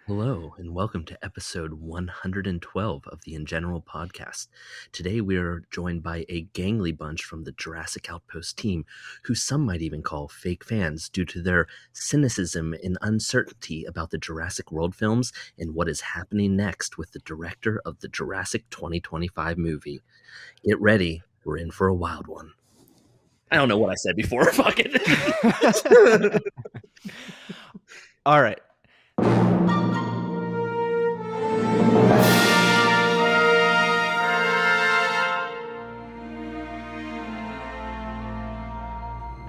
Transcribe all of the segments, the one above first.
Hello, and welcome to episode 112 of the InGeneral podcast. Today we are joined by a gangly bunch from the Jurassic Outpost team, who some might even call fake fans due to their cynicism and uncertainty about the Jurassic World films and what is happening next with the director of the Jurassic 2025 movie. Get ready, we're in for a wild one. I don't know what I said before, fuck it. All right.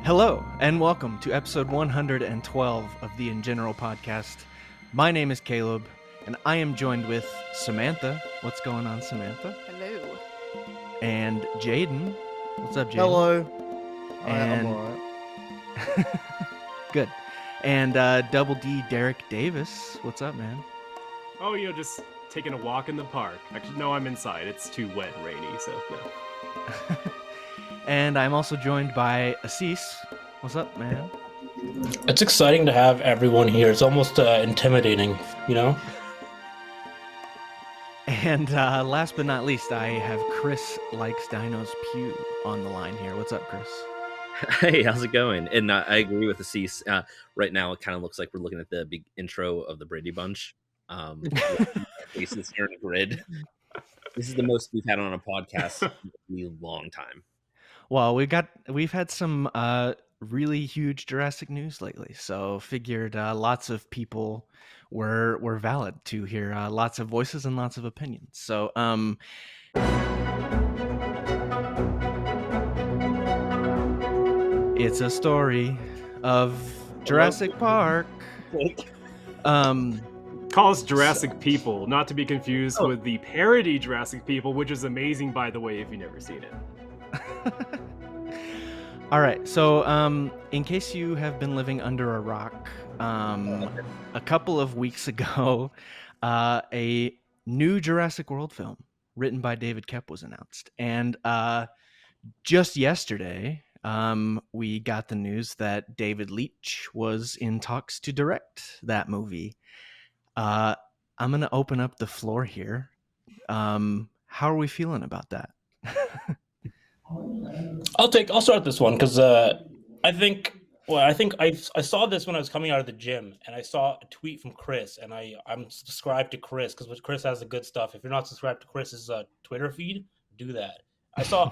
Hello, and welcome to episode 112 of the InGeneral podcast. My name is Caleb, and I am joined with Samantha. What's going on, Samantha? Hello. And Jayden. What's up, Jayden? Hello. And I'm alright. Good. And Double D Derrick Davis. What's up, man? Oh, just taking a walk in the park. Actually, no, I'm inside. It's too wet and rainy, so no. And I'm also joined by Asees. What's up, man? It's exciting to have everyone here. It's almost intimidating, you know? And last but not least, I have Chris Likes Dinos Pew on the line here. What's up, Chris? Hey, how's it going? And I agree with Asees. Right now, it kind of looks like we're looking at the big intro of the Brady Bunch. Faces here in a grid. This is the most we've had on a podcast in a long time. Well, we've had some really huge Jurassic news lately, so figured lots of people were valid to hear lots of voices and lots of opinions. So it's a story of Jurassic Park. Calls Jurassic People, not to be confused with the parody Jurassic People, which is amazing, by the way, if you've never seen it. All right, so in case you have been living under a rock, a couple of weeks ago, a new Jurassic World film written by David Koepp was announced. And just yesterday, we got the news that David Leitch was in talks to direct that movie. I'm going to open up the floor here. How are we feeling about that? I'll start this one because I think I saw this when I was coming out of the gym, and I saw a tweet from Chris, and I'm subscribed to Chris because Chris has the good stuff. If you're not subscribed to Chris's Twitter feed, do that. I saw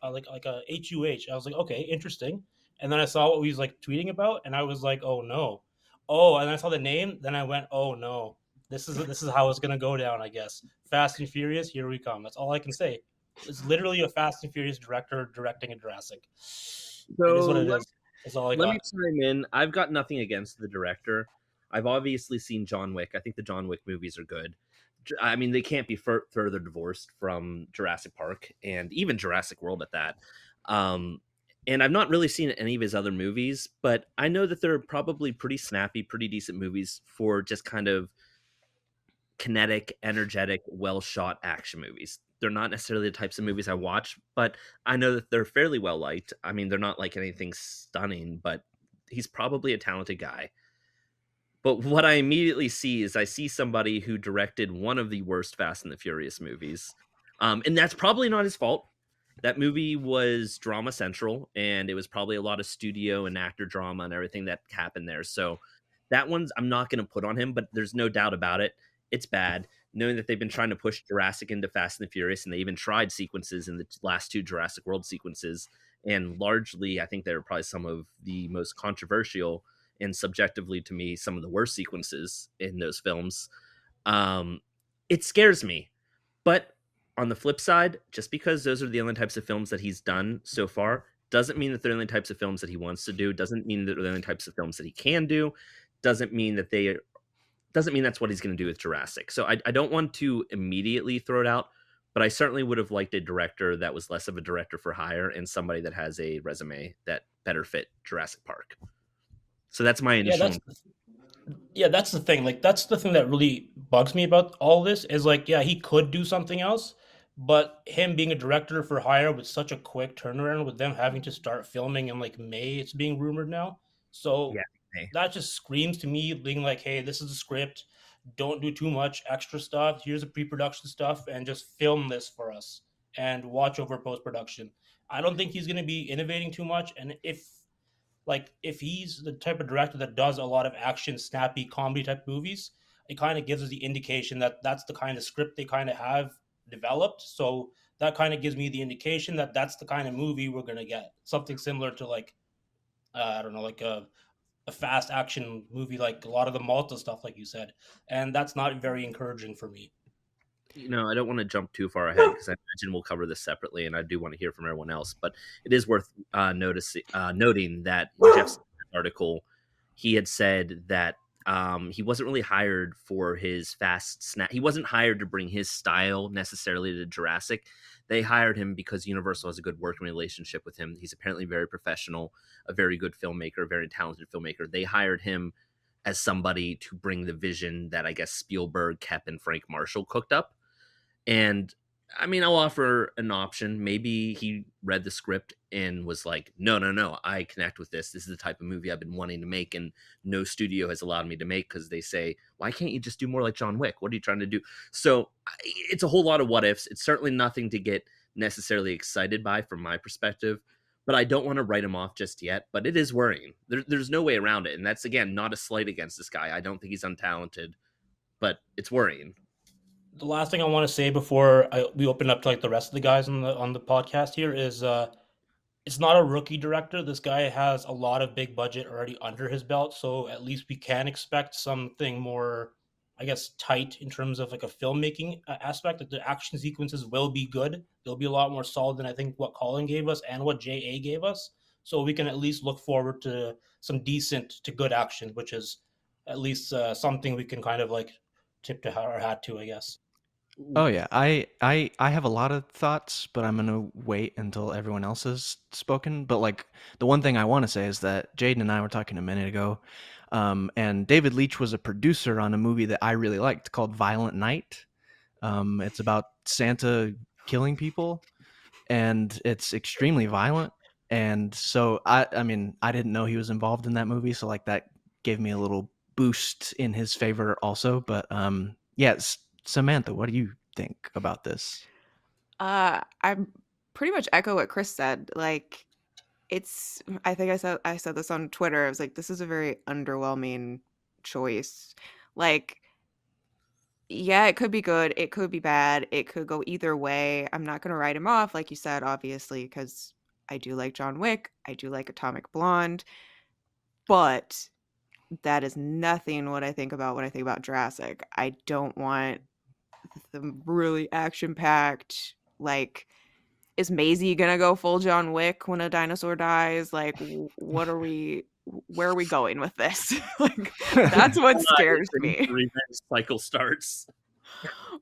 like a HUH. I was like, okay, interesting. And then I saw what he was like tweeting about, and I was like, oh no. Oh, and I saw the name, then I went, oh no. This is how it's gonna go down, I guess. Fast and Furious, here we come. That's all I can say. It's literally a Fast and Furious director directing a Jurassic. So it is what it is. That's all I got. Let me chime in. I've got nothing against the director. I've obviously seen John Wick. I think the John Wick movies are good. I mean, they can't be further divorced from Jurassic Park and even Jurassic World at that. And I've not really seen any of his other movies, but I know that they're probably pretty snappy, pretty decent movies for just kind of kinetic, energetic, well-shot action movies. They're not necessarily the types of movies I watch, but I know that they're fairly well liked. I mean, they're not like anything stunning, but he's probably a talented guy. But what I immediately see is I see somebody who directed one of the worst Fast and the Furious movies. And that's probably not his fault. That movie was drama central, and it was probably a lot of studio and actor drama and everything that happened there. So that one's I'm not going to put on him, but there's no doubt about it. It's bad. Knowing that they've been trying to push Jurassic into Fast and the Furious, and they even tried sequences in the last two Jurassic World sequences, and largely, I think they were probably some of the most controversial and subjectively to me, some of the worst sequences in those films. It scares me. But on the flip side, just because those are the only types of films that he's done so far, doesn't mean that they're the only types of films that he wants to do, doesn't mean that they're the only types of films that he can do, doesn't mean that's what he's going to do with Jurassic. So I don't want to immediately throw it out, but I certainly would have liked a director that was less of a director for hire and somebody that has a resume that better fit Jurassic Park. So that's my initial. That's the thing. Like, that's the thing that really bugs me about all this is like, yeah, he could do something else, but him being a director for hire with such a quick turnaround, with them having to start filming in like May, it's being rumored now. So that just screams to me being like, hey, this is a script. don't do too much extra stuff. Here's the pre-production stuff, and just film this for us and watch over post-production. I don't think he's going to be innovating too much. And if he's the type of director that does a lot of action, snappy comedy type movies, it kind of gives us the indication that that's the kind of script they kind of have developed. So that kind of gives me the indication that that's the kind of movie we're going to get. Something similar to I don't know, like a fast action movie, like a lot of the Malta stuff, like you said. And that's not very encouraging for me. I don't want to jump too far ahead because I imagine we'll cover this separately, and I do want to hear from everyone else. But it is worth noting that Jeff's article, he had said that he wasn't really hired for his fast snap. He wasn't hired to bring his style necessarily to Jurassic. They hired him because Universal has a good working relationship with him. He's apparently very professional, a very good filmmaker, a very talented filmmaker. They hired him as somebody to bring the vision that I guess Spielberg, Koepp, and Frank Marshall cooked up. And I mean, I'll offer an option. Maybe he read the script and was like, no, I connect with this. This is the type of movie I've been wanting to make, and no studio has allowed me to make because they say, why can't you just do more like John Wick? What are you trying to do? So it's a whole lot of what ifs. It's certainly nothing to get necessarily excited by from my perspective, but I don't want to write him off just yet. But it is worrying. There's no way around it. And that's, again, not a slight against this guy. I don't think he's untalented, but it's worrying. The last thing I want to say before we open up to like the rest of the guys on the podcast here is it's not a rookie director. This guy has a lot of big budget already under his belt, so at least we can expect something more, I guess, tight in terms of like a filmmaking aspect. That the action sequences will be good. They'll be a lot more solid than I think what Colin gave us and what JA gave us. So we can at least look forward to some decent to good action, which is at least something we can kind of like tip our hat to, I guess. Oh yeah, I have a lot of thoughts, but I'm gonna wait until everyone else has spoken. But like the one thing I want to say is that Jayden and I were talking a minute ago, and David Leitch was a producer on a movie that I really liked called Violent Night. It's about Santa killing people, and it's extremely violent. And so I mean, I didn't know he was involved in that movie, so like that gave me a little boost in his favor also. But yes. Samantha, what do you think about this? I pretty much echo what Chris said. Like, I think I said this on Twitter. I was like, this is a very underwhelming choice. Like, yeah, it could be good, it could be bad, it could go either way. I'm not gonna write him off, like you said, obviously, because I do like John Wick, I do like Atomic Blonde, but that is nothing what I think about when I think about Jurassic. I don't want the really action-packed, like, is Maisie gonna go full John Wick when a dinosaur dies? Like, where are we going with this? Like, that's what scares me. The revenge cycle starts.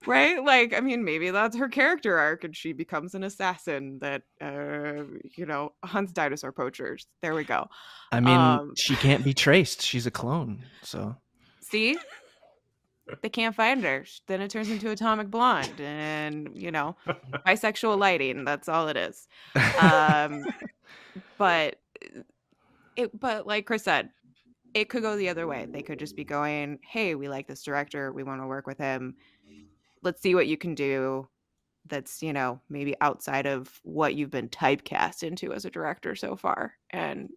Right? Like, I mean, maybe that's her character arc and she becomes an assassin that, hunts dinosaur poachers. There we go. I mean, she can't be traced. She's a clone, so. See? They can't find her. Then it turns into Atomic Blonde and, bisexual lighting. That's all it is. But like Chris said, it could go the other way. They could just be going, hey, we like this director. We want to work with him. Let's see what you can do that's, maybe outside of what you've been typecast into as a director so far. And,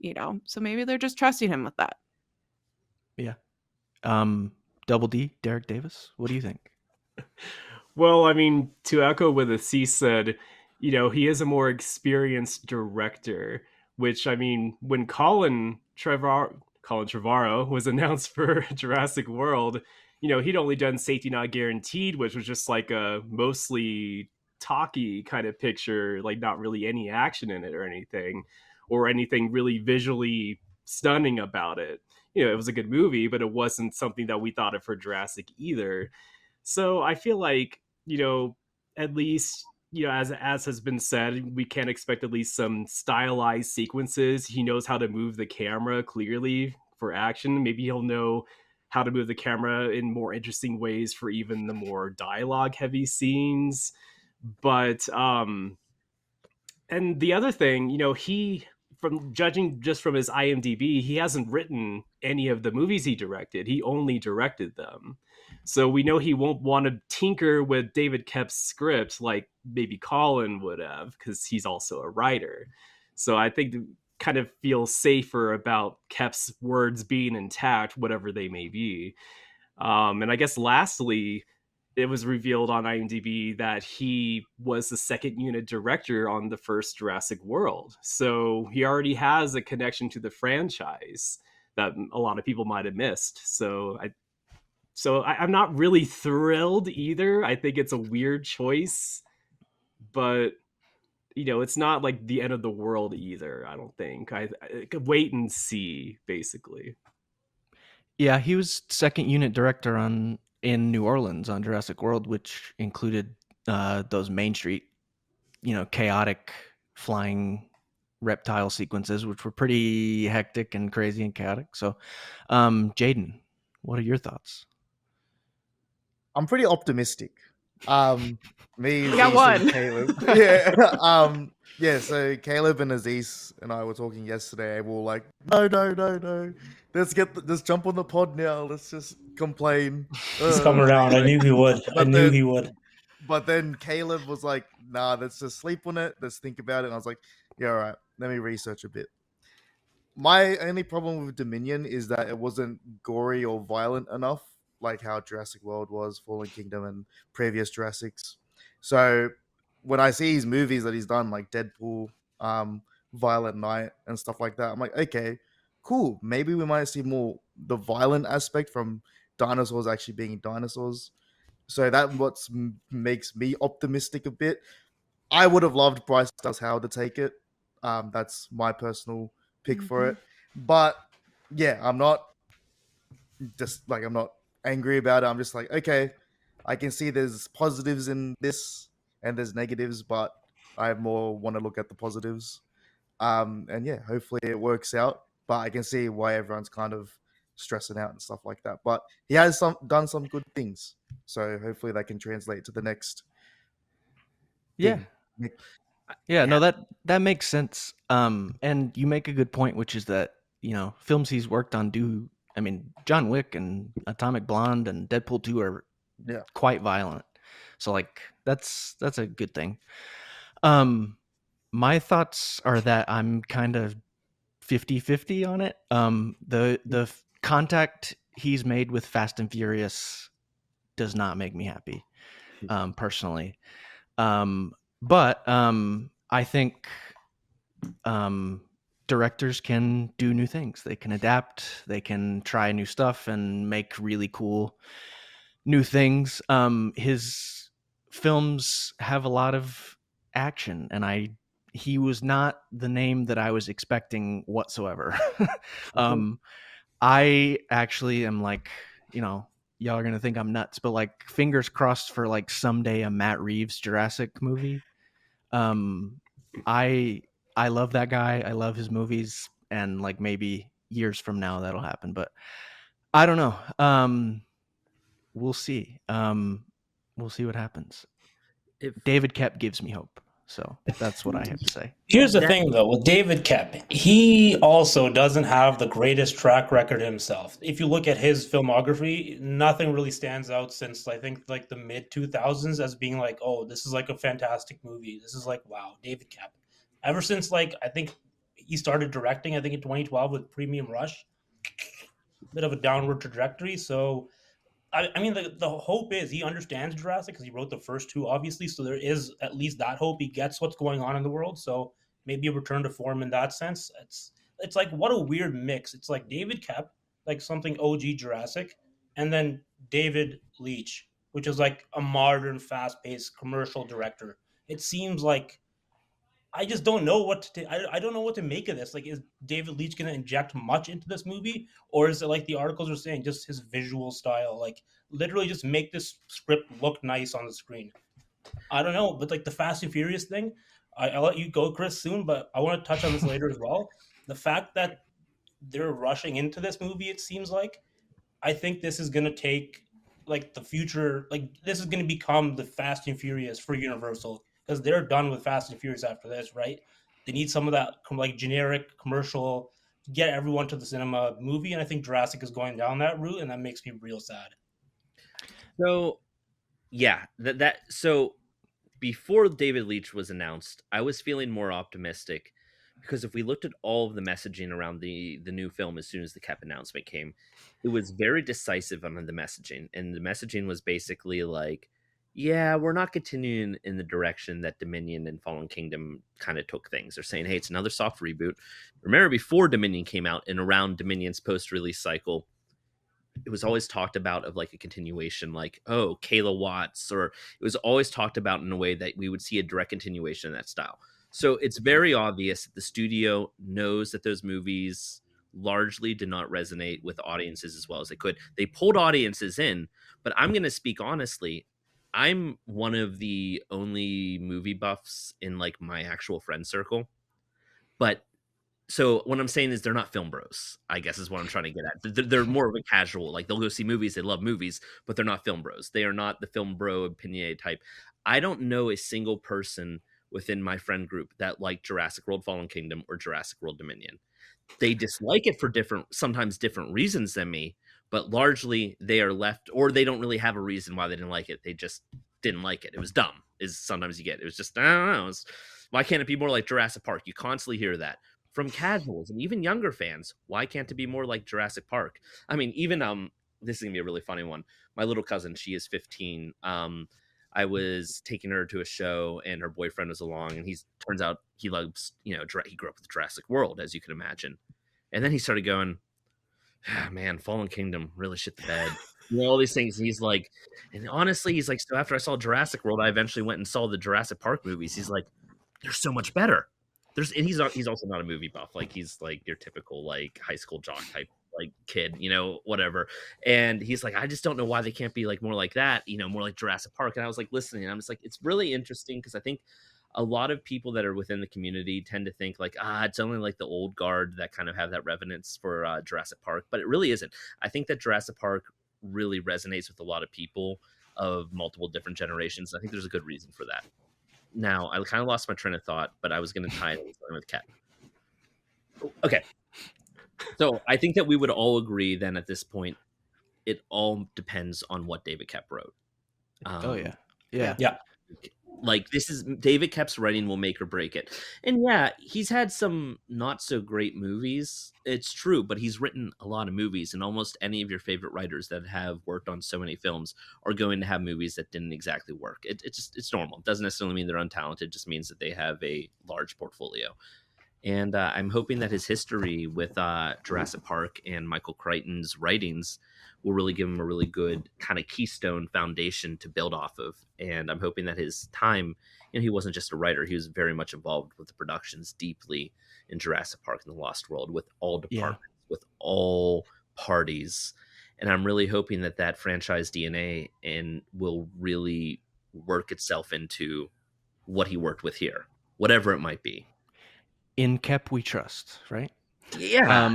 so maybe they're just trusting him with that. Yeah. Double D, Derrick Davis, what do you think? Well, I mean, to echo what Asees said, he is a more experienced director, which, I mean, when Colin Trevorrow was announced for Jurassic World, he'd only done Safety Not Guaranteed, which was just like a mostly talky kind of picture, like not really any action in it or anything really visually stunning about it. It was a good movie, but it wasn't something that we thought of for Jurassic either. So I feel like, at least, as has been said, we can expect at least some stylized sequences. He knows how to move the camera clearly for action. Maybe he'll know how to move the camera in more interesting ways for even the more dialogue heavy scenes. But, and the other thing, from judging just from his IMDb, he hasn't written any of the movies he directed. He only directed them. So we know he won't want to tinker with David Koepp's script like maybe Colin would have, because he's also a writer. So I think kind of feel safer about Koepp's words being intact, whatever they may be. And I guess lastly, it was revealed on IMDb that he was the second unit director on the first Jurassic World. So he already has a connection to the franchise that a lot of people might have missed. I'm not really thrilled either. I think it's a weird choice, but it's not like the end of the world either. I don't think. I could wait and see, basically. Yeah, he was second unit director in New Orleans on Jurassic World, which included those Main Street, chaotic flying reptile sequences, which were pretty hectic and crazy and chaotic. So, Jayden, what are your thoughts? I'm pretty optimistic. Me, We got Aziz, one. and Caleb. Yeah. Yeah. So Caleb and Aziz and I were talking yesterday. We were like, no. Let's jump on the pod now. Let's just complain. He's come around. I knew he would. He would. But then Caleb was like, nah, let's just sleep on it. Let's think about it. And I was like, yeah, all right. Let me research a bit. My only problem with Dominion is that it wasn't gory or violent enough, like how Jurassic World was, Fallen Kingdom, and previous Jurassics. So when I see his movies that he's done, like Deadpool, Violent Night, and stuff like that, I'm like, okay, cool. Maybe we might see more the violent aspect from dinosaurs actually being dinosaurs. So that makes me optimistic a bit. I would have loved Bryce Dallas Howard to take it. That's my personal pick for it. But yeah, I'm not angry about it. I'm just like, okay, I can see there's positives in this and there's negatives, but I more want to look at the positives. And yeah, hopefully it works out. But I can see why everyone's kind of stressing out and stuff like that. But he has done some good things, so hopefully that can translate to the next. Yeah. thing. No, that makes sense. And you make a good point, which is that films he's worked on John Wick and Atomic Blonde and Deadpool 2 are quite violent. So like that's a good thing. My thoughts are that I'm kind of 50-50 on it. The contact he's made with Fast and Furious does not make me happy, personally. But I think directors can do new things. They can adapt. They can try new stuff and make really cool new things. His films have a lot of action, and he was not the name that I was expecting whatsoever. I actually am like, y'all are gonna think I'm nuts, but like fingers crossed for like someday a Matt Reeves Jurassic movie. I love that guy. I love his movies, and like maybe years from now that'll happen, but I don't know. We'll see. We'll see what happens. David Koepp gives me hope. So that's what I have to say. Here's the thing, though, with David Koepp, he also doesn't have the greatest track record himself. If you look at his filmography, nothing really stands out since I think like the mid 2000s as being like, oh, this is like a fantastic movie. This is like, wow, David Koepp. Ever since like I think he started directing, I think in 2012 with Premium Rush, bit of a downward trajectory. So I mean, the hope is he understands Jurassic because he wrote the first two, obviously. So there is at least that hope. He gets what's going on in the world. So maybe a return to form in that sense. It's like, what a weird mix. It's like David Koepp, like something OG Jurassic, and then David Leitch, which is like a modern, fast-paced commercial director. It seems like I just don't know I don't know what to make of this. Like, is David Leitch going to inject much into this movie? Or is it like the articles are saying, just his visual style? Like, literally just make this script look nice on the screen. I don't know. But like the Fast and Furious thing, I'll let you go, Chris, soon. But I want to touch on this later as well. The fact that they're rushing into this movie, it seems like, I think this is going to take like the future. Like, this is going to become the Fast and Furious for Universal. Because they're done with Fast and Furious after this, right? They need some of that like generic commercial to get everyone to the cinema movie, and I think Jurassic is going down that route, and that makes me real sad. So yeah, so before David Leitch was announced, I was feeling more optimistic because if we looked at all of the messaging around the new film as soon as the Koepp announcement came, it was very decisive on the messaging, and the messaging was basically like, yeah, we're not continuing in the direction that Dominion and Fallen Kingdom kind of took things. They're saying, hey, it's another soft reboot. Remember, before Dominion came out and around Dominion's post-release cycle, it was always talked about of like a continuation, like, oh, Kayla Watts, or it was always talked about in a way that we would see a direct continuation of that style. So it's very obvious that the studio knows that those movies largely did not resonate with audiences as well as they could. They pulled audiences in, but I'm going to speak honestly. I'm one of the only movie buffs in like my actual friend circle, but so what I'm saying is they're not film bros, I guess is what I'm trying to get at. They're more of a casual, like they'll go see movies, they love movies, but they're not film bros. They are not the film bro opinionated type. I don't know a single person within my friend group that liked Jurassic World Fallen Kingdom or Jurassic World Dominion. They dislike it for sometimes different reasons than me, but largely they are left, or they don't really have a reason why they didn't like it. They just didn't like it. It was dumb, is sometimes you get. It was just, I don't know. Why can't it be more like Jurassic Park? You constantly hear that from casuals and even younger fans. Why can't it be more like Jurassic Park? I mean, even this is gonna be a really funny one. My little cousin, she is 15. I was taking her to a show and her boyfriend was along, and turns out he loves, he grew up with Jurassic World, as you can imagine. And then he started going, man, Fallen Kingdom really shit the bed. All these things. And he's like, and honestly, he's like, so after I saw Jurassic World, I eventually went and saw the Jurassic Park movies. He's like, they're so much better. And he's also not a movie buff. Like he's like your typical like high school jock type like kid, whatever. And he's like, I just don't know why they can't be like more like that, more like Jurassic Park. And I was like listening, and I'm just like, it's really interesting because I think a lot of people that are within the community tend to think like, it's only like the old guard that kind of have that reverence for Jurassic Park, but it really isn't. I think that Jurassic Park really resonates with a lot of people of multiple different generations. I think there's a good reason for that. Now, I kind of lost my train of thought, but I was going to tie it with Koepp. Okay. So I think that we would all agree then at this point, it all depends on what David Koepp wrote. Yeah. Like this is David Koepp's writing will make or break it. And yeah, he's had some not so great movies. It's true, but he's written a lot of movies, and almost any of your favorite writers that have worked on so many films are going to have movies that didn't exactly work. It's normal. It doesn't necessarily mean they're untalented. It just means that they have a large portfolio. And I'm hoping that his history with Jurassic Park and Michael Crichton's writings will really give him a really good kind of keystone foundation to build off of. And I'm hoping that his time, he wasn't just a writer, he was very much involved with the productions deeply in Jurassic Park and the Lost World with all departments, with all parties. And I'm really hoping that franchise DNA will really work itself into what he worked with here, whatever it might be. In Koepp we trust, right? Yeah.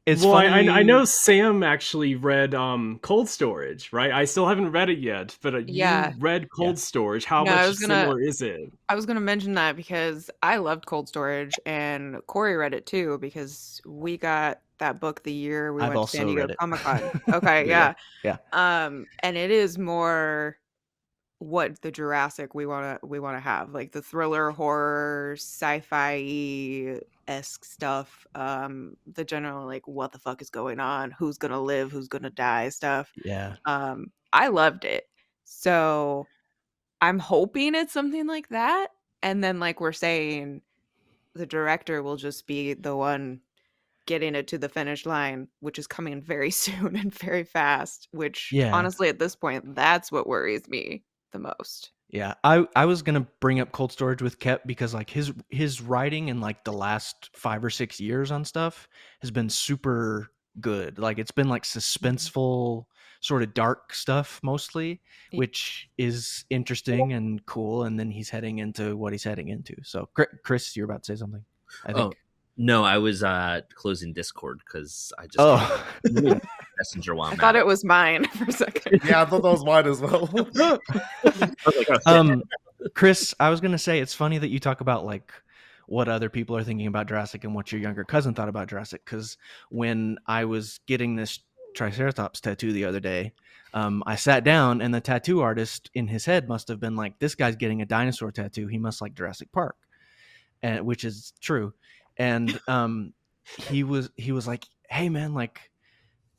It's well, funny. I know Sam actually read Cold Storage, right? I still haven't read it yet, but you read Cold Storage. How much similar is it? I was going to mention that because I loved Cold Storage, and Corey read it too because we got that book the year we went to San Diego Comic-Con. Okay, yeah. And it is more what the Jurassic we want to have, like the thriller, horror, sci-fi esque stuff, the general like what the fuck is going on, who's gonna live, who's gonna die stuff. I loved it, so I'm hoping it's something like that, and then like we're saying, the director will just be the one getting it to the finish line, which is coming very soon and very fast, which honestly at this point that's what worries me the most. Yeah, I was gonna bring up Cold Storage with Koepp because like his writing in like the last 5 or 6 years on stuff has been super good. Like it's been like suspenseful, sort of dark stuff mostly, which is interesting and cool. And then he's heading into what he's heading into. So Chris, you're about to say something, I think. No, I was closing Discord because I just messenger while I thought it was mine for a second. Yeah, I thought that was mine as well. Chris, I was gonna say it's funny that you talk about like what other people are thinking about Jurassic and what your younger cousin thought about Jurassic, because when I was getting this Triceratops tattoo the other day, I sat down, and the tattoo artist in his head must have been like, this guy's getting a dinosaur tattoo. He must like Jurassic Park, and which is true. And he was like, hey man, like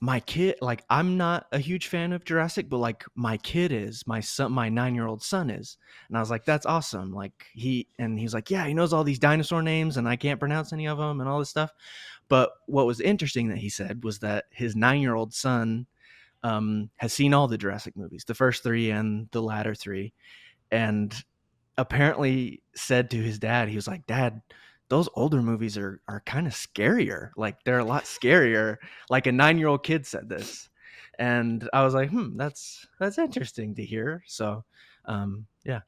my kid, like I'm not a huge fan of Jurassic, but like my kid is, my 9-year-old son is. And I was like, that's awesome. Like he's like, yeah, he knows all these dinosaur names and I can't pronounce any of them and all this stuff. But what was interesting that he said was that his 9-year-old son has seen all the Jurassic movies, the first 3 and the latter 3, and apparently said to his dad, he was like, Dad, those older movies are kind of scarier. Like they're a lot scarier. Like a 9-year-old kid said this. And I was like, that's interesting to hear. So, yeah.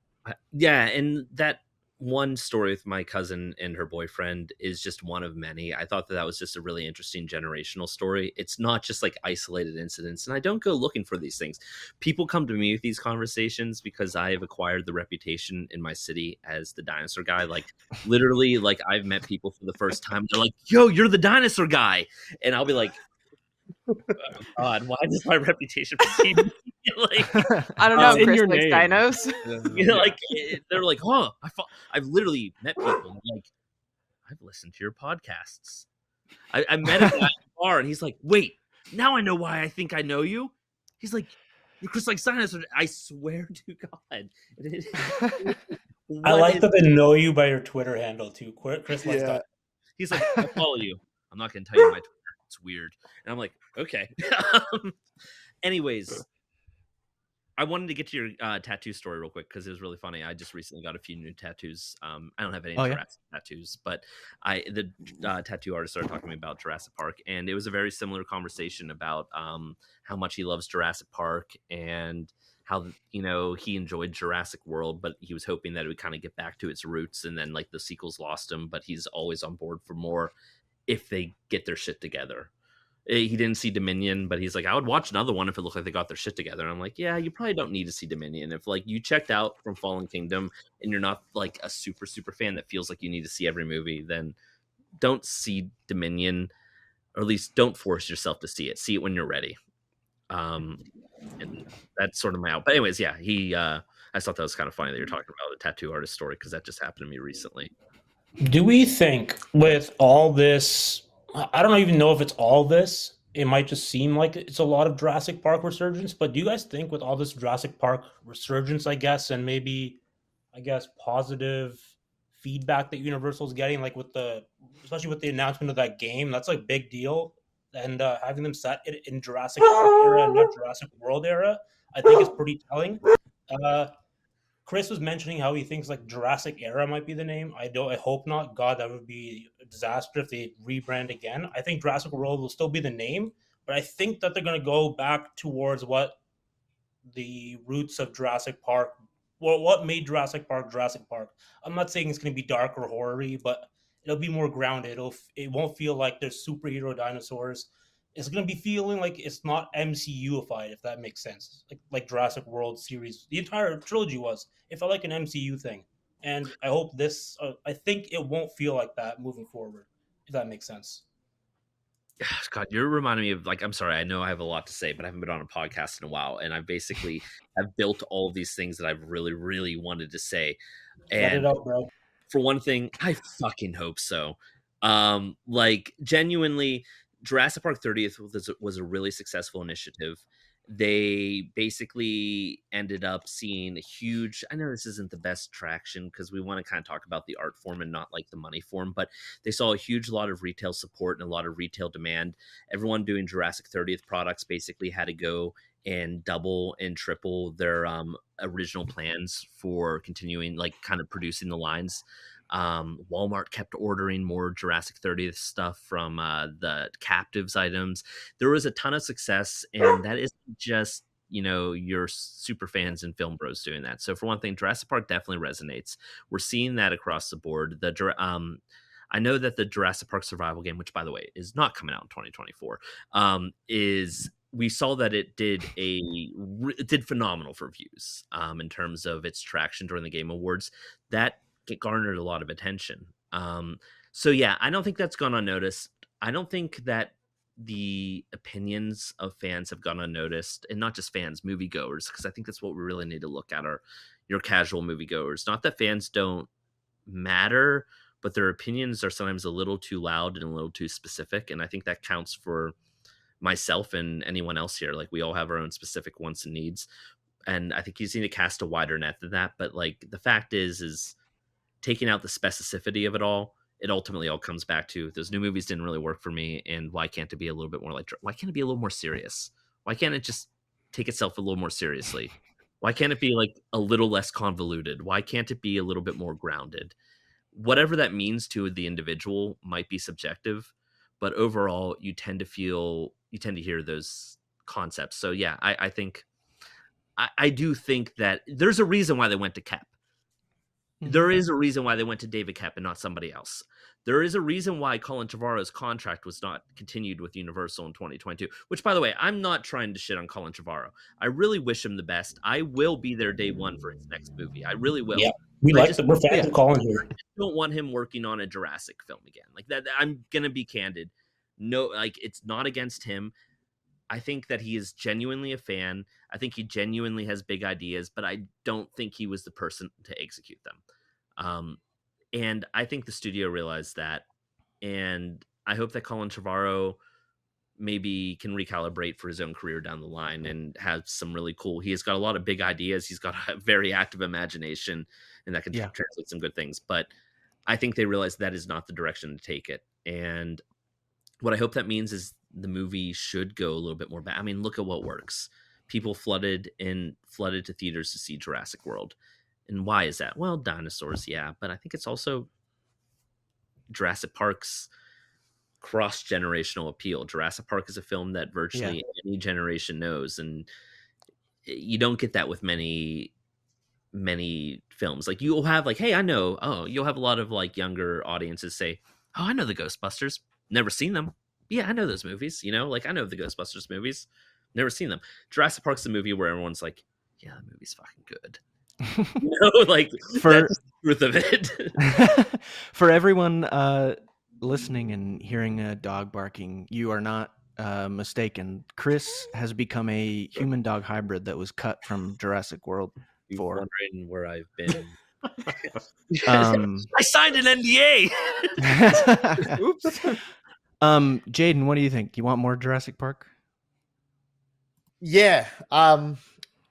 Yeah. And that one story with my cousin and her boyfriend is just one of many. I thought that was just a really interesting generational story. It's not just like isolated incidents. And I don't go looking for these things. People come to me with these conversations because I have acquired the reputation in my city as the dinosaur guy. Like literally, like I've met people for the first time. They're like, yo, you're the dinosaur guy. And I'll be like, oh God, why does my reputation precede me? Like, I don't know. in Chris your likes name. dinos. you know, like they're like, oh, I've literally met people. And I'm like, I've listened to your podcasts. I met a guy at the bar, and he's like, wait, now I know why I think I know you. He's like, you're Chris like dinosaur. I swear to God. I like that they know you by your Twitter handle too. Chris likes Yeah. that. He's like, I follow you. I'm not going to tell you my Twitter. It's weird. And I'm like, okay. Anyways, I wanted to get to your tattoo story real quick because it was really funny. I just recently got a few new tattoos. I don't have any Jurassic tattoos, but the tattoo artist started talking to me about Jurassic Park, and it was a very similar conversation about how much he loves Jurassic Park and how, you know, he enjoyed Jurassic World, but he was hoping that it would kind of get back to its roots, and then like the sequels lost him, but he's always on board for more if they get their shit together. He didn't see Dominion, but he's like, I would watch another one if it looked like they got their shit together. And I'm like, yeah, you probably don't need to see Dominion. If like you checked out from Fallen Kingdom and you're not like a super fan that feels like you need to see every movie, then don't see Dominion, or at least don't force yourself to see it. See it when you're ready. And that's sort of my out. But anyways, yeah, I thought that was kind of funny that you're talking about a tattoo artist story because that just happened to me recently. Do we think with all this, I don't even know if it's all this, it might just seem like it's a lot of Jurassic Park resurgence, but do you guys think with all this Jurassic Park resurgence, I guess, and maybe, I guess, positive feedback that Universal's getting, like especially with the announcement of that game, that's like big deal, and having them set it in Jurassic Park era and not Jurassic World era, I think is pretty telling. Chris was mentioning how he thinks like Jurassic Era might be the name. I hope not. God, that would be a disaster if they rebrand again. I think Jurassic World will still be the name, but I think that they're going to go back towards what the roots of Jurassic Park, what made Jurassic Park Jurassic Park. I'm not saying it's going to be dark or horror-y, but it'll be more grounded. It won't feel like there's superhero dinosaurs. It's going to be feeling like it's not MCU-ified, if that makes sense. Like Jurassic World series. The entire trilogy was. It felt like an MCU thing. And I hope this, I think it won't feel like that moving forward, if that makes sense. God, you're reminding me of, like, I'm sorry, I know I have a lot to say, but I haven't been on a podcast in a while. And I basically have built all of these things that I've really, really wanted to say. And Let it out, bro. For one thing, I fucking hope so. Like, genuinely, Jurassic Park 30th was a really successful initiative. They basically ended up seeing a huge, I know this isn't the best traction because we want to kind of talk about the art form and not like the money form, but they saw a huge lot of retail support and a lot of retail demand. Everyone doing Jurassic 30th products basically had to go and double and triple their original plans for continuing, like, kind of producing the lines. Walmart kept ordering more Jurassic 30th stuff from the captives items. There was a ton of success, and that isn't just, you know, your super fans and film bros doing that. So for one thing, Jurassic Park definitely resonates. We're seeing that across the board. I know that the Jurassic Park survival game, which by the way is not coming out in 2024, we saw that it did phenomenal for views in terms of its traction during the Game Awards. That it garnered a lot of attention. So yeah, I don't think that's gone unnoticed. I don't think that the opinions of fans have gone unnoticed, and not just fans, moviegoers, because I think that's what we really need to look at are your casual moviegoers. Not that fans don't matter, but their opinions are sometimes a little too loud and a little too specific, and I think that counts for myself and anyone else here. Like, we all have our own specific wants and needs, and I think you just need to cast a wider net than that. But like, the fact is taking out the specificity of it all, it ultimately all comes back to those new movies didn't really work for me, and why can't it be a little bit more like, why can't it be a little more serious? Why can't it just take itself a little more seriously? Why can't it be like a little less convoluted? Why can't it be a little bit more grounded? Whatever that means to the individual might be subjective, but overall you tend to hear those concepts. So yeah, I think I do think that there's a reason why they went to Koepp. There is a reason why they went to David Koepp and not somebody else. There is a reason why Colin Trevorrow's contract was not continued with Universal in 2022, which, by the way, I'm not trying to shit on Colin Trevorrow. I really wish him the best. I will be there day one for his next movie. I really will. Yeah, we're fans of Colin here. I just don't want him working on a Jurassic film again. Like that, I'm going to be candid. No, like, it's not against him. I think that he is genuinely a fan. I think he genuinely has big ideas, but I don't think he was the person to execute them. And I think the studio realized that. And I hope that Colin Trevorrow maybe can recalibrate for his own career down the line and have some really cool. He has got a lot of big ideas. He's got a very active imagination, and that can translate some good things. But I think they realized that is not the direction to take it. And what I hope that means is the movie should go a little bit more back. I mean, look at what works. People flooded to theaters to see Jurassic World. And why is that? Well, dinosaurs, yeah. But I think it's also Jurassic Park's cross-generational appeal. Jurassic Park is a film that virtually any generation knows. And you don't get that with many films. Like, you'll have like, hey, you'll have a lot of like younger audiences say, oh, I know the Ghostbusters. Never seen them. Yeah, I know those movies. Like, I know the Ghostbusters movies. Never seen them. Jurassic Park's the movie where everyone's like, yeah, the movie's fucking good. Like, that's the truth of it. For everyone listening and hearing a dog barking, you are not mistaken. Chris has become a human-dog hybrid that was cut from Jurassic World 4. You're wondering where I've been. I signed an NDA. Oops. Jayden, what do you think? You want more Jurassic Park? Yeah.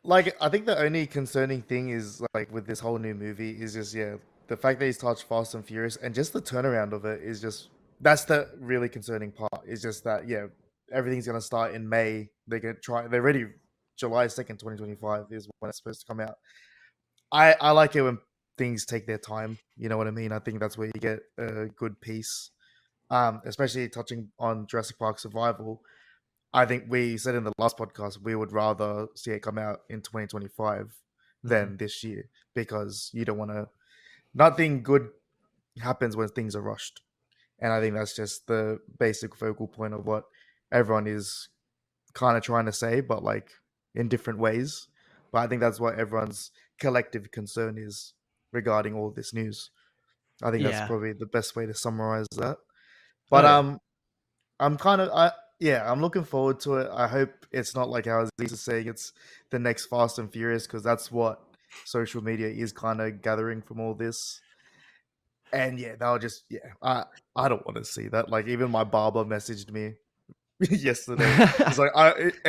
Like, I think the only concerning thing is, like, with this whole new movie is just, the fact that he's touched Fast and Furious, and just the turnaround of it is just, that's the really concerning part. Is just that, everything's going to start in May. They're ready. July 2nd, 2025 is when it's supposed to come out. I like it when things take their time. You know what I mean? I think that's where you get a good piece. Especially touching on Jurassic Park Survival. I think we said in the last podcast we would rather see it come out in 2025 than this year, because you don't want to. Nothing good happens when things are rushed, and I think that's just the basic focal point of what everyone is kind of trying to say, but like in different ways. But I think that's what everyone's collective concern is regarding all this news. I think that's probably the best way to summarize that. But I'm kind of I'm looking forward to it. I hope it's not like how Asees is saying it's the next Fast and Furious, because that's what social media is kind of gathering from all this. And they'll just I don't want to see that. Like, even my barber messaged me yesterday.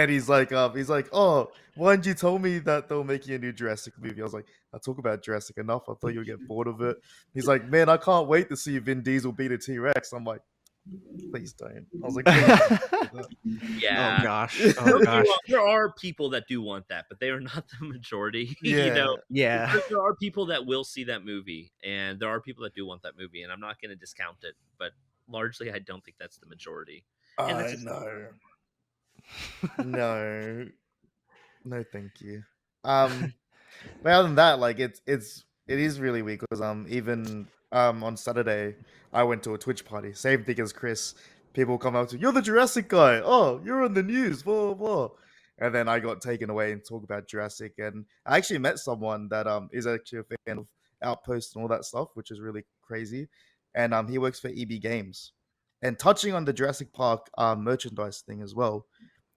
He's like, oh, why didn't you tell me that they were making a new Jurassic movie? I was like, I talk about Jurassic enough. I thought you would get bored of it. He's like, man, I can't wait to see Vin Diesel beat a T-Rex. I'm like, please don't. I was like, yeah. Oh gosh. There are people that do want that, but they are not the majority. Yeah. There are people that will see that movie, and there are people that do want that movie, and I'm not going to discount it, but largely I don't think that's the majority. No, thank you. But other than that, like, it is really weird, because even on Saturday I went to a Twitch party, same thing as Chris. People come up to, you're the Jurassic guy, oh, you're on the news, blah blah. And then I got taken away and talk about Jurassic, and I actually met someone that is actually a fan of Outpost and all that stuff, which is really crazy. And he works for EB Games. And touching on the Jurassic Park merchandise thing as well,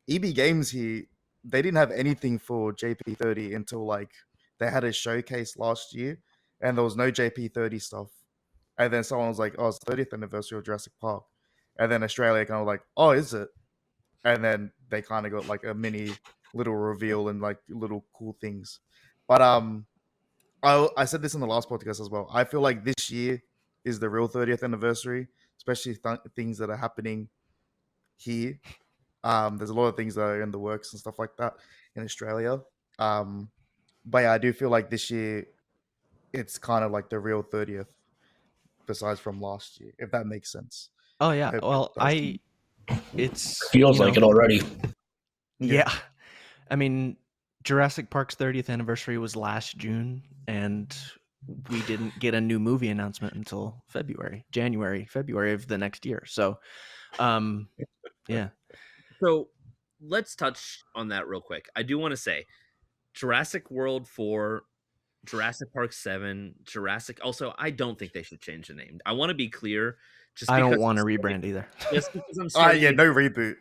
EB Games here, they didn't have anything for JP30 until like they had a showcase last year, and there was no JP30 stuff. And then someone was like, "Oh, it's the 30th anniversary of Jurassic Park," and then Australia kind of like, "Oh, is it?" And then they kind of got like a mini little reveal and like little cool things. But I said this in the last podcast as well. I feel like this year is the real 30th anniversary, especially things that are happening here. There's a lot of things that are in the works and stuff like that in Australia. But yeah, I do feel like this year it's kind of like the real 30th, besides from last year, if that makes sense. Oh yeah. hope Well, it does. it's Feels you like know, it already. Yeah. I mean, Jurassic Park's 30th anniversary was last June, and we didn't get a new movie announcement until February of the next year. So, yeah. So let's touch on that real quick. I do want to say Jurassic World 4, Jurassic Park 7, Jurassic. Also, I don't think they should change the name. I want to be clear. I don't want to rebrand either. Just because I'm starting yeah, no reboot.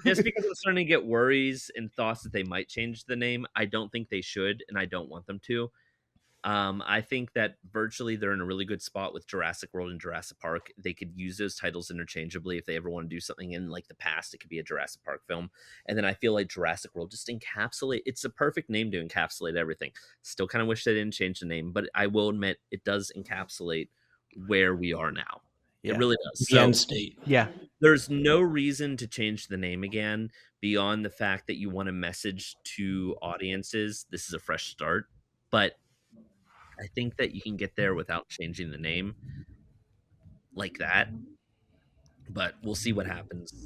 just because I'm starting to get worries and thoughts that they might change the name, I don't think they should, and I don't want them to. I think that virtually they're in a really good spot with Jurassic World and Jurassic Park. They could use those titles interchangeably if they ever want to do something in like the past. It could be a Jurassic Park film, and then I feel like Jurassic World just encapsulate. It's a perfect name to encapsulate everything. Still, kind of wish they didn't change the name, but I will admit it does encapsulate where we are now. Yeah. It really does. The end state. Yeah. There's no reason to change the name again beyond the fact that you want to message to audiences this is a fresh start. But I think that you can get there without changing the name like that. But we'll see what happens.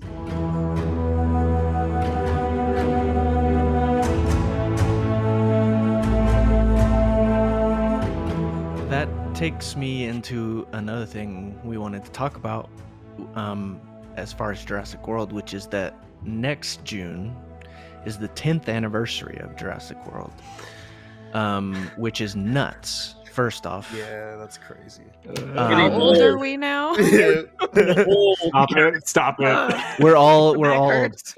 That takes me into another thing we wanted to talk about as far as Jurassic World, which is that next June is the 10th anniversary of Jurassic World, which is nuts. First off, Yeah, that's crazy. How old are we now? Stop it. we're all That old. hurts.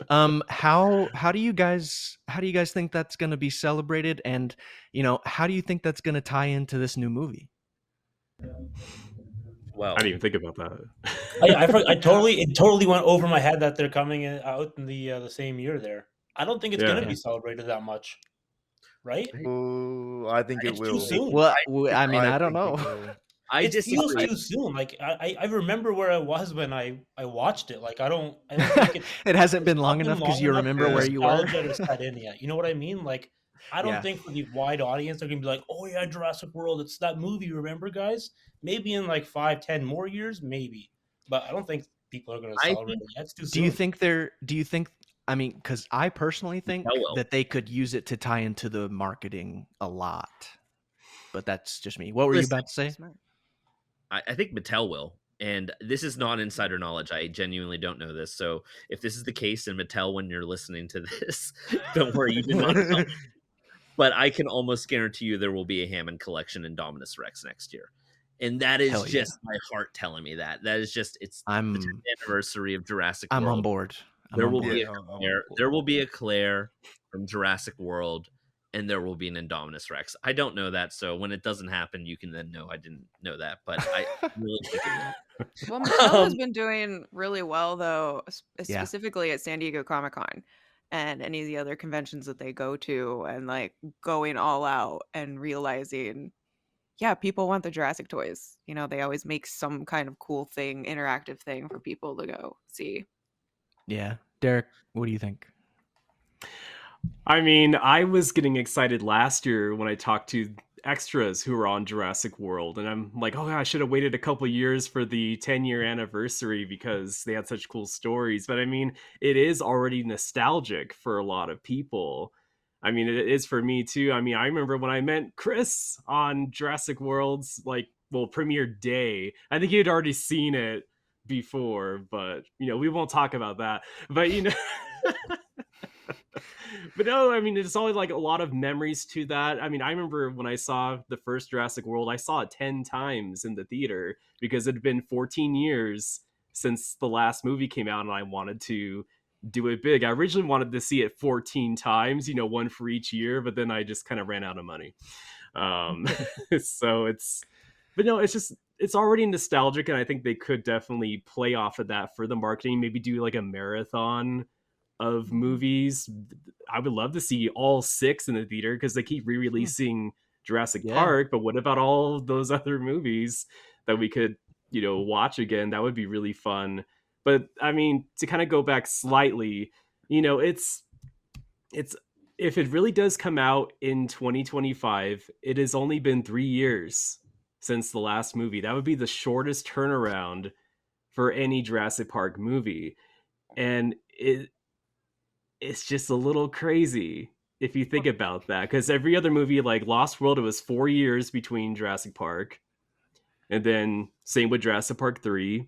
How do you guys think that's going to be celebrated, and how do you think that's going to tie into this new movie? Well, I didn't even think about that. It totally went over my head that they're coming out in the same year there. I don't think it's going to be celebrated that much, right? Ooh, I think it It's will. too soon. Well, I mean, I don't think it know. will. It feels too soon. Like I remember where I was when I watched it. Like I don't think it's It hasn't been long not enough been because you enough remember for where you were. nostalgia to set in yet. You know what I mean? Like I don't Yeah. think for the wide audience they're gonna be like, oh yeah, Jurassic World, it's that movie, remember guys? Maybe in like 5-10 more years, maybe. But I don't think people are gonna celebrate it yet. It's too soon. Do you think I mean, because I personally think Mattel will. that they could use it to tie into the marketing a lot. But that's just me. What were you Listen, about to say? I think Mattel will. And this is not insider knowledge. I genuinely don't know this. So if this is the case in Mattel when you're listening to this, don't worry, you did not tell me. But I can almost guarantee you there will be a Hammond collection in Dominus Rex next year. And that is Hell yeah. just my heart telling me that. That is just, it's I'm the 10th anniversary of Jurassic I'm World. on board. There I'm will on board. be a Claire. There will be a Claire from Jurassic World, and there will be an Indominus Rex. I don't know that, so when it doesn't happen, you can then know I didn't know that. But I really think it will. Well, Mattel has been doing really well, though, Yeah. specifically at San Diego Comic-Con and any of the other conventions that they go to, and like going all out and realizing, yeah, people want the Jurassic toys. They always make some kind of cool thing, interactive thing for people to go see. Yeah. Derrick, what do you think? I mean, I was getting excited last year when I talked to extras who were on Jurassic World, and I'm like, oh, I should have waited a couple years for the 10-year anniversary because they had such cool stories. But I mean, it is already nostalgic for a lot of people. I mean, it is for me too. I mean, I remember when I met Chris on Jurassic World's premiere day. I think he had already seen it before, but we won't talk about that. But But no, I mean, there's always like a lot of memories to that. I mean, I remember when I saw the first Jurassic World, I saw it 10 times in the theater because it had been 14 years since the last movie came out, and I wanted to do it big. I originally wanted to see it 14 times, you know, one for each year, but then I just kind of ran out of money. So but no, it's already nostalgic, and I think they could definitely play off of that for the marketing. Maybe do like a marathon of movies. I would love to see all 6 in the theater because they keep re-releasing Jurassic Park. But what about all those other movies that we could, you know, watch again? That would be really fun. But I mean, to kind of go back slightly, you know, it's if it really does come out in 2025, it has only been 3 years since the last movie. That would be the shortest turnaround for any Jurassic Park movie. And it's just a little crazy if you think about that, because every other movie, like Lost World, it was 4 years between Jurassic Park, and then same with Jurassic Park 3,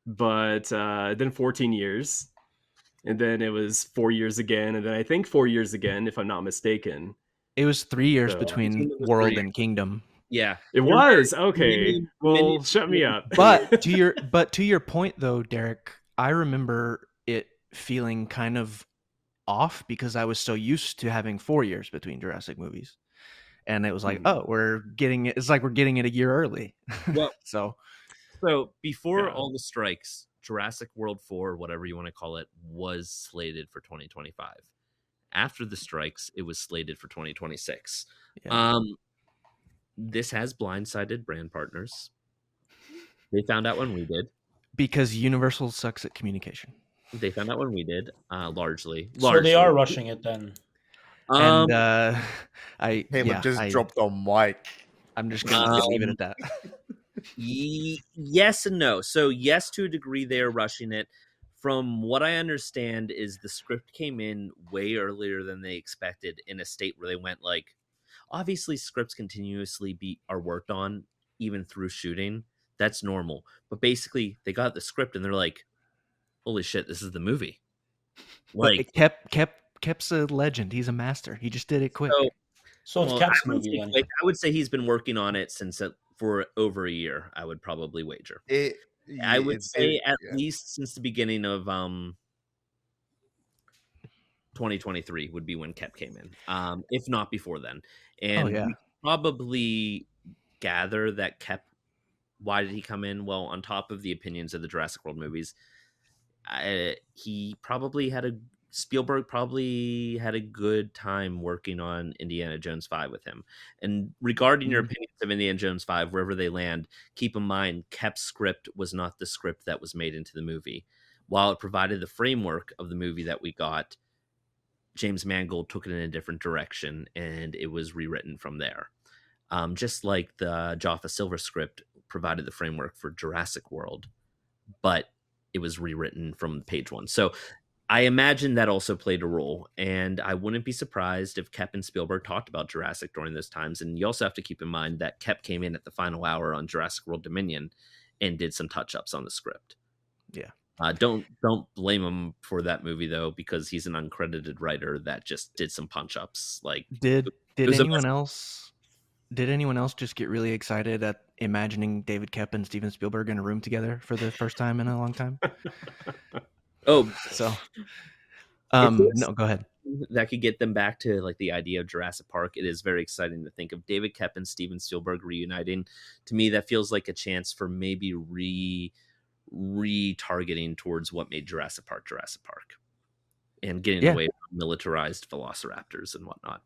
but then 14 years, and then it was 4 years again, and then I think 4 years again, if I'm not mistaken. It was 3 years So- between It was World 3 and Kingdom. Yeah, It was okay. many- Well, shut me up. But to your point though, Derrick, I remember it feeling kind of off because I was so used to having 4 years between Jurassic movies. And it was like, oh, it's like we're getting it a year early. Well, So before Yeah. all the strikes, Jurassic World 4, whatever you want to call it, was slated for 2025. After the strikes, it was slated for 2026. yeah. This has blindsided brand partners. They found out when we did. Because Universal sucks at communication. They found out when we did, largely. So they are rushing it then. And Caleb just dropped on mic. I'm just gonna leave it at that. Yes and no. So yes, to a degree, they are rushing it. From what I understand, is the script came in way earlier than they expected, in a state where they went like, obviously scripts continuously are worked on even through shooting. That's normal. But basically, they got the script and they're like, holy shit, this is the movie. Like Koepp's a legend. He's a master. He just did it quick. So it's Koepp's movie then. I would say he's been working on it for over a year. I would probably wager. I would say at least since the beginning of 2023 would be when Koepp came in, if not before then. And we probably gather that Koepp. Why did he come in? Well, on top of the opinions of the Jurassic World movies, Spielberg probably had a good time working on Indiana Jones 5 with him. And regarding your opinions of Indiana Jones 5, wherever they land, keep in mind Koepp's script was not the script that was made into the movie. While it provided the framework of the movie that we got, James Mangold took it in a different direction, and it was rewritten from there. Just like the Jaffa Silver script provided the framework for Jurassic World, but it was rewritten from page 1. So I imagine that also played a role, and I wouldn't be surprised if Koepp and Spielberg talked about Jurassic during those times. And you also have to keep in mind that Koepp came in at the final hour on Jurassic World Dominion and did some touch-ups on the script. Yeah. Don't blame him for that movie though, because he's an uncredited writer that just did some punch-ups. Like, did anyone else just get really excited at imagining David Koepp and Steven Spielberg in a room together for the first time in a long time? Oh, so no, go ahead. That could get them back to like the idea of Jurassic Park. It is very exciting to think of David Koepp and Steven Spielberg reuniting. To me, that feels like a chance for maybe retargeting towards what made Jurassic Park and getting away from militarized velociraptors and whatnot.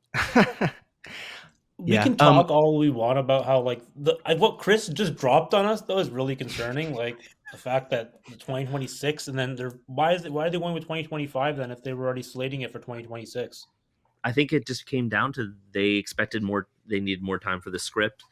We can talk all we want about how like what Chris just dropped on us though is really concerning. Like the fact that the 2026 and then why are they going with 2025 then if they were already slating it for 2026? I think it just came down to they needed more time for the script.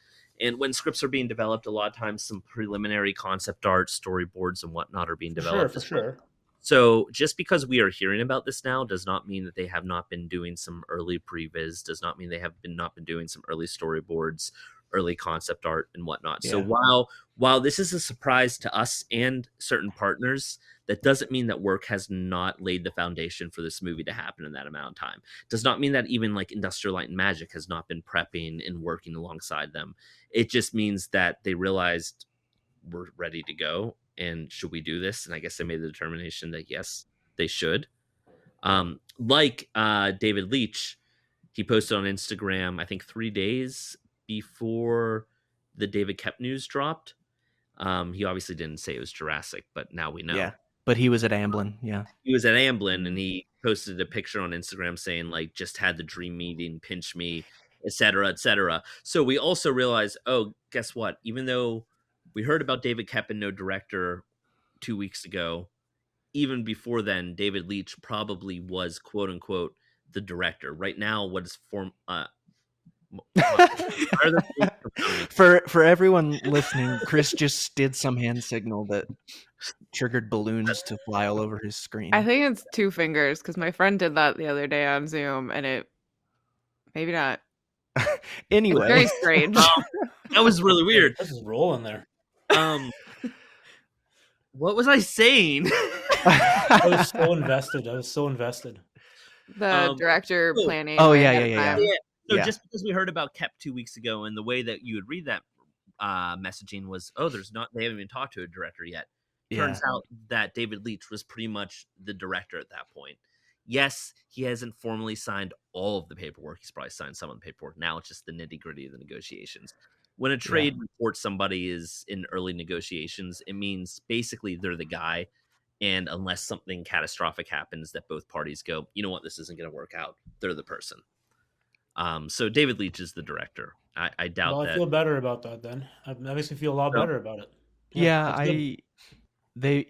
And when scripts are being developed, a lot of times some preliminary concept art, storyboards, and whatnot are being developed. For sure. So just because we are hearing about this now does not mean that they have not been doing some early previs, does not mean they have not been doing some early storyboards, early concept art and whatnot. So Yeah. while this is a surprise to us and certain partners, that doesn't mean that work has not laid the foundation for this movie to happen in that amount of time. Does not mean that even like Industrial Light and Magic has not been prepping and working alongside them. It just means that they realized we're ready to go, and should we do this? And I guess they made the determination that yes, they should. Like David Leitch, he posted on Instagram, I think 3 days before the David Koepp news dropped. He obviously didn't say it was Jurassic, but now we know. Yeah. But he was at Amblin. Yeah. He was at Amblin, and he posted a picture on Instagram saying like, just had the dream meeting, pinch me, etc., etc. So we also realized, oh, guess what? Even though we heard about David Koepp and no director 2 weeks ago, even before then, David Leitch probably was quote unquote the director. Right now, what is for everyone listening, Chris just did some hand signal that triggered balloons to fly all over his screen. I think it's 2 fingers because my friend did that the other day on Zoom, and it maybe not. It was Anyway, very strange. that was really weird. This is rolling there. What was I saying? I was so invested. The director cool. planning. Oh, way yeah, ahead of yeah. time. So Yeah. just because we heard about Koepp 2 weeks ago, and the way that you would read that messaging was, oh, they haven't even talked to a director yet. Turns out that David Leitch was pretty much the director at that point. Yes, he hasn't formally signed all of the paperwork. He's probably signed some of the paperwork. Now it's just the nitty-gritty of the negotiations. When a trade reports somebody is in early negotiations, it means basically they're the guy. And unless something catastrophic happens that both parties go, you know what, this isn't going to work out, they're the person. So David Leitch is the director. I doubt Well, that. I feel better about that then. That makes me feel a lot better about it. Yeah, that's good.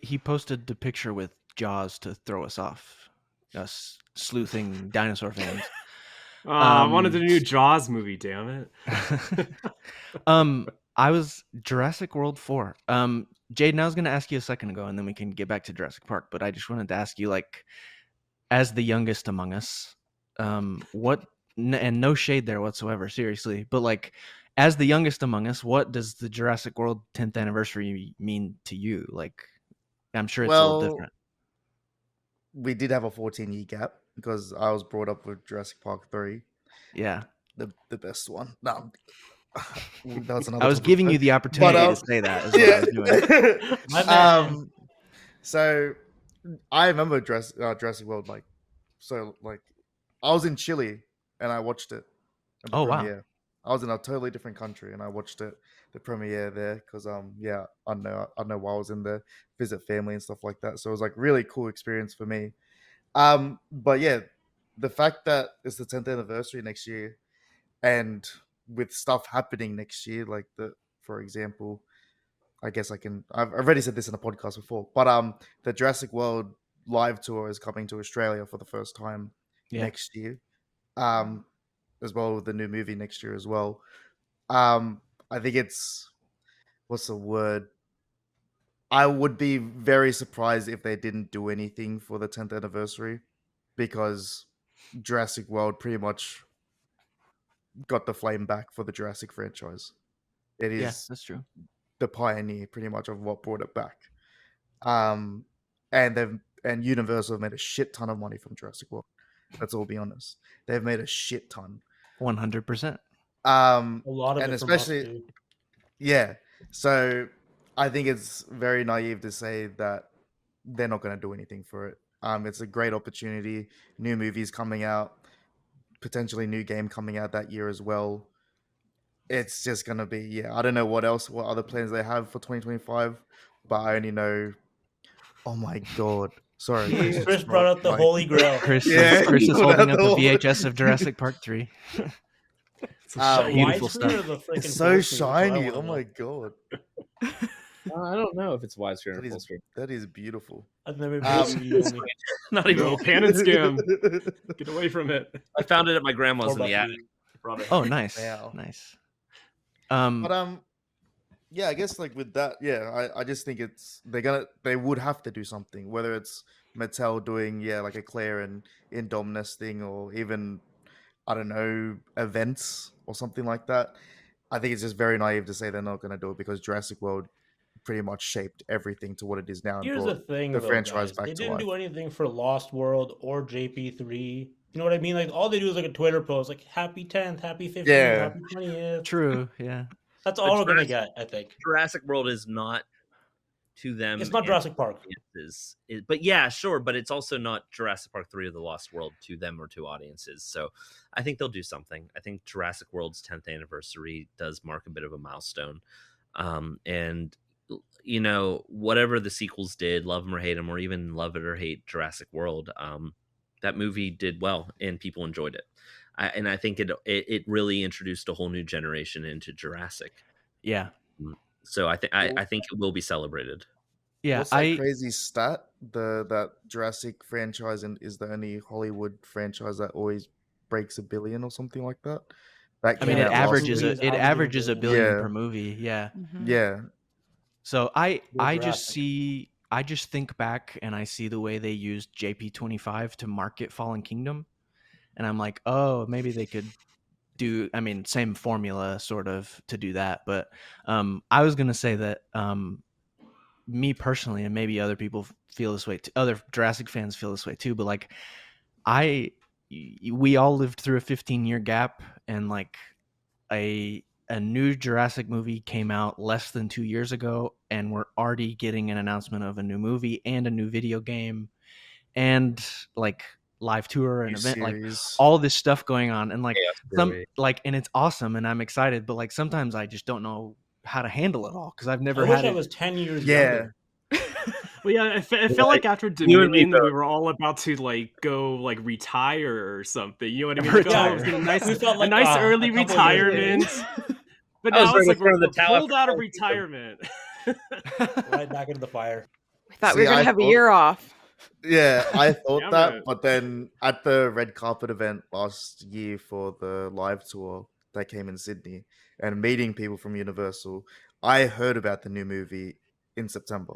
he posted the picture with Jaws to throw us off, us sleuthing dinosaur fans. I wanted a new Jaws movie, damn it. I was Jurassic World 4. Jayden, I was going to ask you a second ago, and then we can get back to Jurassic Park. But I just wanted to ask you, like, as the youngest among us, what? And no shade there whatsoever, seriously. But like, as the youngest among us, what does the Jurassic World 10th anniversary mean to you? Like, I'm sure it's a little different. We did have a 14-year gap because I was brought up with Jurassic Park 3. Yeah, the best one. No, that's another. I was giving you the opportunity to say that. Is what I was doing. So I remember Jurassic World like I was in Chile and I watched it. Oh premiere. Wow! I was in a totally different country and I watched the premiere there because I know why I was in there, visit family and stuff like that. So it was like really cool experience for me. But yeah, the fact that it's the 10th anniversary next year, and with stuff happening next year, like for example, I guess I've already said this in a podcast before, but the Jurassic World live tour is coming to Australia for the first time next year, as well with the new movie next year as well. I think it's, what's the word? I would be very surprised if they didn't do anything for the 10th anniversary, because Jurassic World pretty much got the flame back for the Jurassic franchise. It is that's true. The pioneer pretty much of what brought it back. And Universal have made a shit ton of money from Jurassic World. Let's all be honest. They've made a shit ton. 100%. A lot of and it especially, yeah. So I think it's very naive to say that they're not going to do anything for it. It's a great opportunity. New movies coming out, potentially new game coming out that year as well. It's just going to be, I don't know what other plans they have for 2025, but I only know, oh my God. Sorry. Chris brought out the Holy Grail. Chris is holding up a VHS of Jurassic Park 3. Beautiful stuff. It's so shiny. Oh my God. I don't know if it's widescreen or full screen. That is beautiful. I've never been not even no, pan and skim. Get away from it. I found it at my grandma's in the attic. Oh, nice. Wow. Nice. But yeah, I guess like with that, I just think they would have to do something, whether it's Mattel doing like a Claire and Indominus thing, or even I don't know, events or something like that. I think it's just very naive to say they're not going to do it because Jurassic World pretty much shaped everything to what it is now and Here's the brought thing, the though, franchise guys. back They to didn't life. do anything for Lost World or JP3. You know what I mean? Like all they do is like a Twitter post, like "Happy 10th, Happy 15th, Yeah. Happy 20th." True. Yeah. That's But all we're gonna get, I think. Jurassic World is not to them. It's not and Jurassic Park. audiences. But yeah, sure, but it's also not Jurassic Park 3 or The Lost World to them or to audiences. So I think they'll do something. I think Jurassic World's 10th anniversary does mark a bit of a milestone. And you know, whatever the sequels did, love them or hate them, or even love it or hate Jurassic World, that movie did well and people enjoyed it. And I think it really introduced a whole new generation into Jurassic. Yeah. So I think it will be celebrated. Yeah. What's that crazy stat? That Jurassic franchise is the only Hollywood franchise that always breaks $1 billion or something like that. That I mean, came it out last averages year. it averages $1 billion Yeah. per movie. Yeah. Yeah. So I Jurassic. just think back and I see the way they used JP25 to market Fallen Kingdom, and I'm like, oh, maybe they could do. I mean, same formula sort of to do that, but I was gonna say that me personally, and maybe other people feel this way too, other Jurassic fans feel this way too, but like we all lived through a 15-year gap, and like a new Jurassic movie came out less than 2 years ago, and we're already getting an announcement of a new movie and a new video game and like live tour and New event, like series. all this stuff going on, and like Theory. and it's awesome and I'm excited, but like sometimes I just don't know how to handle it all because I've I never wish had I it. was 10 years Yeah. younger. Well, yeah, it felt like after you and me Dominion, we were all about to like go like retire or something. You know what I mean? Retire. Like, oh, it was gonna be nice, We felt a like, nice a early couple of years later. retirement. But I was now ready it's to like throw we're the towel pulled after out of Fallen Kingdom. retirement. Right back into the fire. We thought we were See, gonna I have a thought- year off. Yeah, I thought Yeah, that, man. but then at the red carpet event last year for the live tour that came in Sydney and meeting people from Universal, I heard about the new movie in September.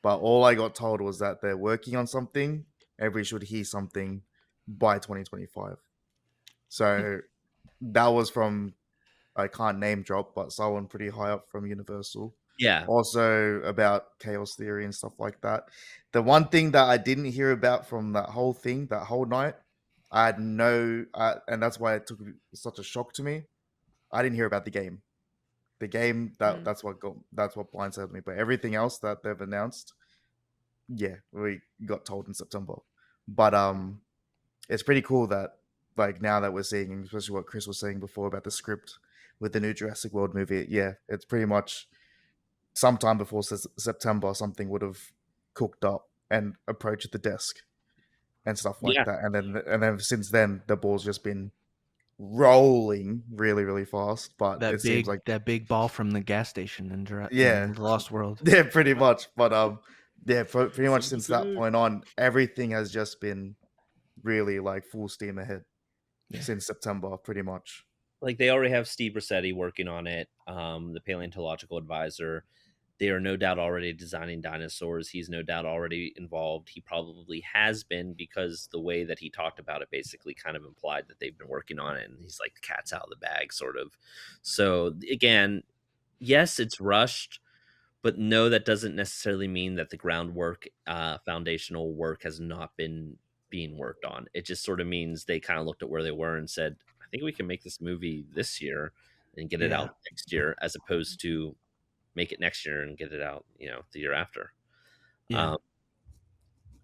But all I got told was that they're working on something and we should hear something by 2025. So that was from, I can't name drop, but someone pretty high up from Universal. Yeah. Also about chaos theory and stuff like that. The one thing that I didn't hear about from that whole thing, that whole night, I had no, and that's why it took such a shock to me. I didn't hear about the game. The game that's what blindsided me. But everything else that they've announced, yeah, we got told in September. But it's pretty cool that like now that we're seeing, especially what Chris was saying before about the script with the new Jurassic World movie, yeah, it's pretty much sometime before September something would have cooked up and approached the desk and stuff like that. And then since then the ball's just been rolling really, really fast. But it seems like that big ball from the gas station in Yeah. The Lost World. yeah, pretty much. But yeah, pretty much since that point on, everything has just been really like full steam ahead since September, pretty much. Like they already have Steve Rossetti working on it, the paleontological advisor. They are no doubt already designing dinosaurs. He's no doubt already involved. He probably has been, because the way that he talked about it basically kind of implied that they've been working on it, and he's like the cat's out of the bag sort of. So again, yes, it's rushed, but no, that doesn't necessarily mean that the groundwork, foundational work has not been being worked on. It just sort of means they kind of looked at where they were and said, I think we can make this movie this year and get it out next year, as opposed to make it next year and get it out, the year after. Yeah.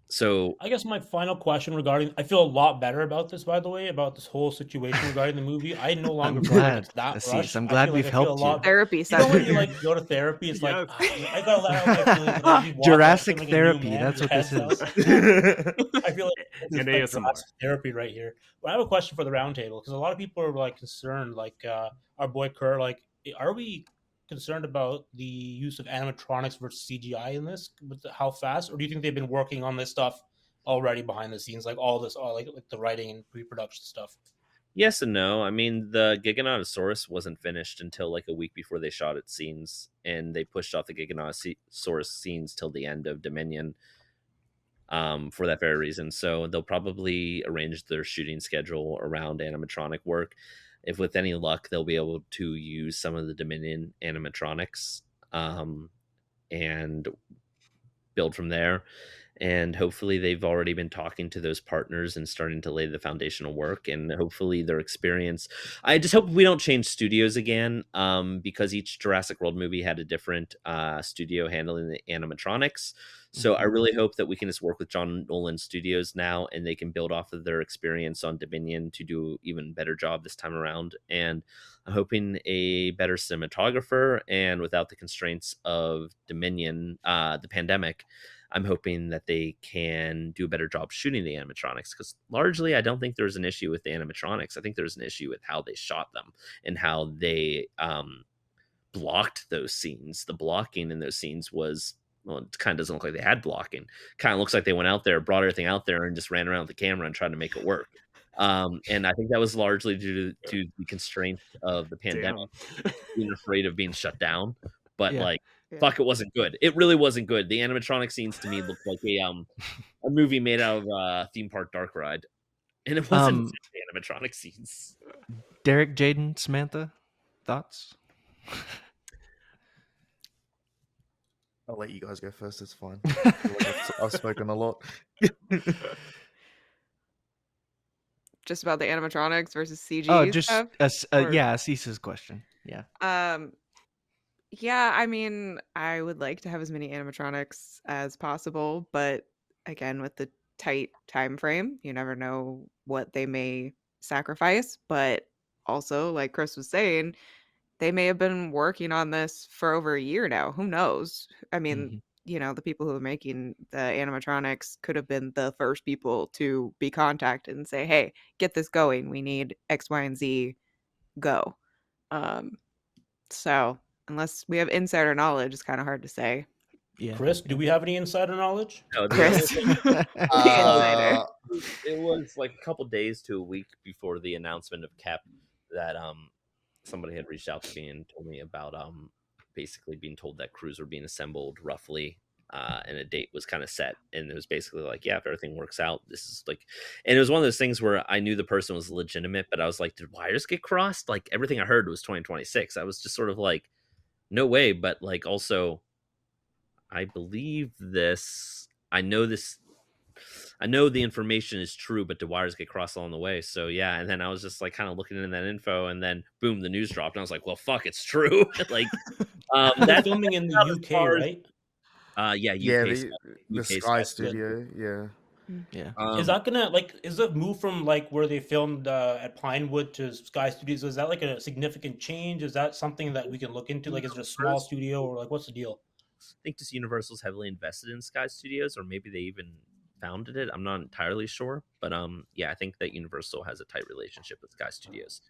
So I guess my final question regarding, I feel a lot better about this, by the way, about this whole situation regarding the movie. I no longer I'm feel like glad, it's that Asees. rushed. I'm I glad feel we've like I feel helped a lot you. Therapy You know when session. you like go to therapy, it's like, Yes. I gotta let out my feelings. And then you walk out Jurassic feeling like a new therapy, man, that's your what this head's is. out. I feel like this And is like ASMR. Jurassic therapy right here. But I have a question for the roundtable, because a lot of people are like concerned, like our boy Kerr, like, are we concerned about the use of animatronics versus CGI in this, with how fast, or do you think they've been working on this stuff already behind the scenes, like all this, all like the writing and pre-production stuff? yes and no. I mean, the Giganotosaurus wasn't finished until like a week before they shot its scenes, and they pushed off the Giganotosaurus scenes till the end of Dominion. for that very reason. So they'll probably arrange their shooting schedule around animatronic work. If with any luck, they'll be able to use some of the Dominion animatronics and build from there. And hopefully they've already been talking to those partners and starting to lay the foundational work, and hopefully their experience. I just hope we don't change studios again, because each Jurassic World movie had a different studio handling the animatronics. So I really hope that we can just work with John Nolan Studios now, and they can build off of their experience on Dominion to do even better job this time around. And I'm hoping a better cinematographer, and without the constraints of Dominion, the pandemic, I'm hoping that they can do a better job shooting the animatronics, because largely I don't think there's an issue with the animatronics. I think there's an issue with how they shot them and how they blocked those scenes. The blocking in those scenes was, well, it kind of doesn't look like they had blocking. Kind of looks like they went out there, brought everything out there, and just ran around with the camera and tried to make it work. And I think that was largely due to the constraints of the pandemic, being afraid of being shut down. But fuck, it wasn't good. It really wasn't good. The animatronic scenes to me looked like a movie made out of a theme park dark ride, and it wasn't the animatronic scenes. Derrick, Jayden, Samantha, thoughts? I'll let you guys go first. It's fine. I feel like I've spoken a lot. Just about the animatronics versus CG. Oh, just stuff? Asees's question. Yeah. Yeah, I mean, I would like to have as many animatronics as possible, but again, with the tight time frame, you never know what they may sacrifice. But also, like Chris was saying, they may have been working on this for over a year now. Who knows? I mean, you know, the people who are making the animatronics could have been the first people to be contacted and say, hey, get this going. We need X, Y, and Z. Go. So unless we have insider knowledge, it's kind of hard to say. Yeah. Chris, do we have any insider knowledge? No, Chris, the insider. It was like a couple days to a week before the announcement of Koepp that somebody had reached out to me and told me about basically being told that crews were being assembled roughly, and a date was kind of set, and it was basically like, yeah, if everything works out, this is like, and it was one of those things where I knew the person was legitimate, but I was like, did wires get crossed? Like everything I heard was 2026. I was just sort of like, no way, but like also, I believe this. I know the information is true, but the wires get crossed along the way. So yeah, and then I was just like kind of looking into that info, and then boom, the news dropped, and I was like, well, fuck, it's true. Like, that's filming in the UK, right? Yeah, the Sky Studio, yeah. Is that gonna is it move from like where they filmed at Pinewood to Sky Studios? Is that like a significant change? Is that something that we can look into? Like, is it a small studio, or like what's the deal? I think just Universal's heavily invested in Sky Studios, or maybe they even founded it. I'm not entirely sure, but yeah, I think that Universal has a tight relationship with Sky Studios,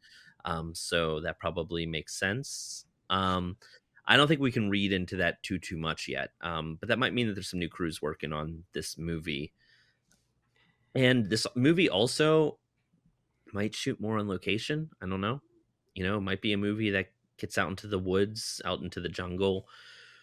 so that probably makes sense. I don't think we can read into that too much yet, but that might mean that there's some new crews working on this movie, and this movie also might shoot more on location. I don't know. You know, it might be a movie that gets out into the woods, out into the jungle.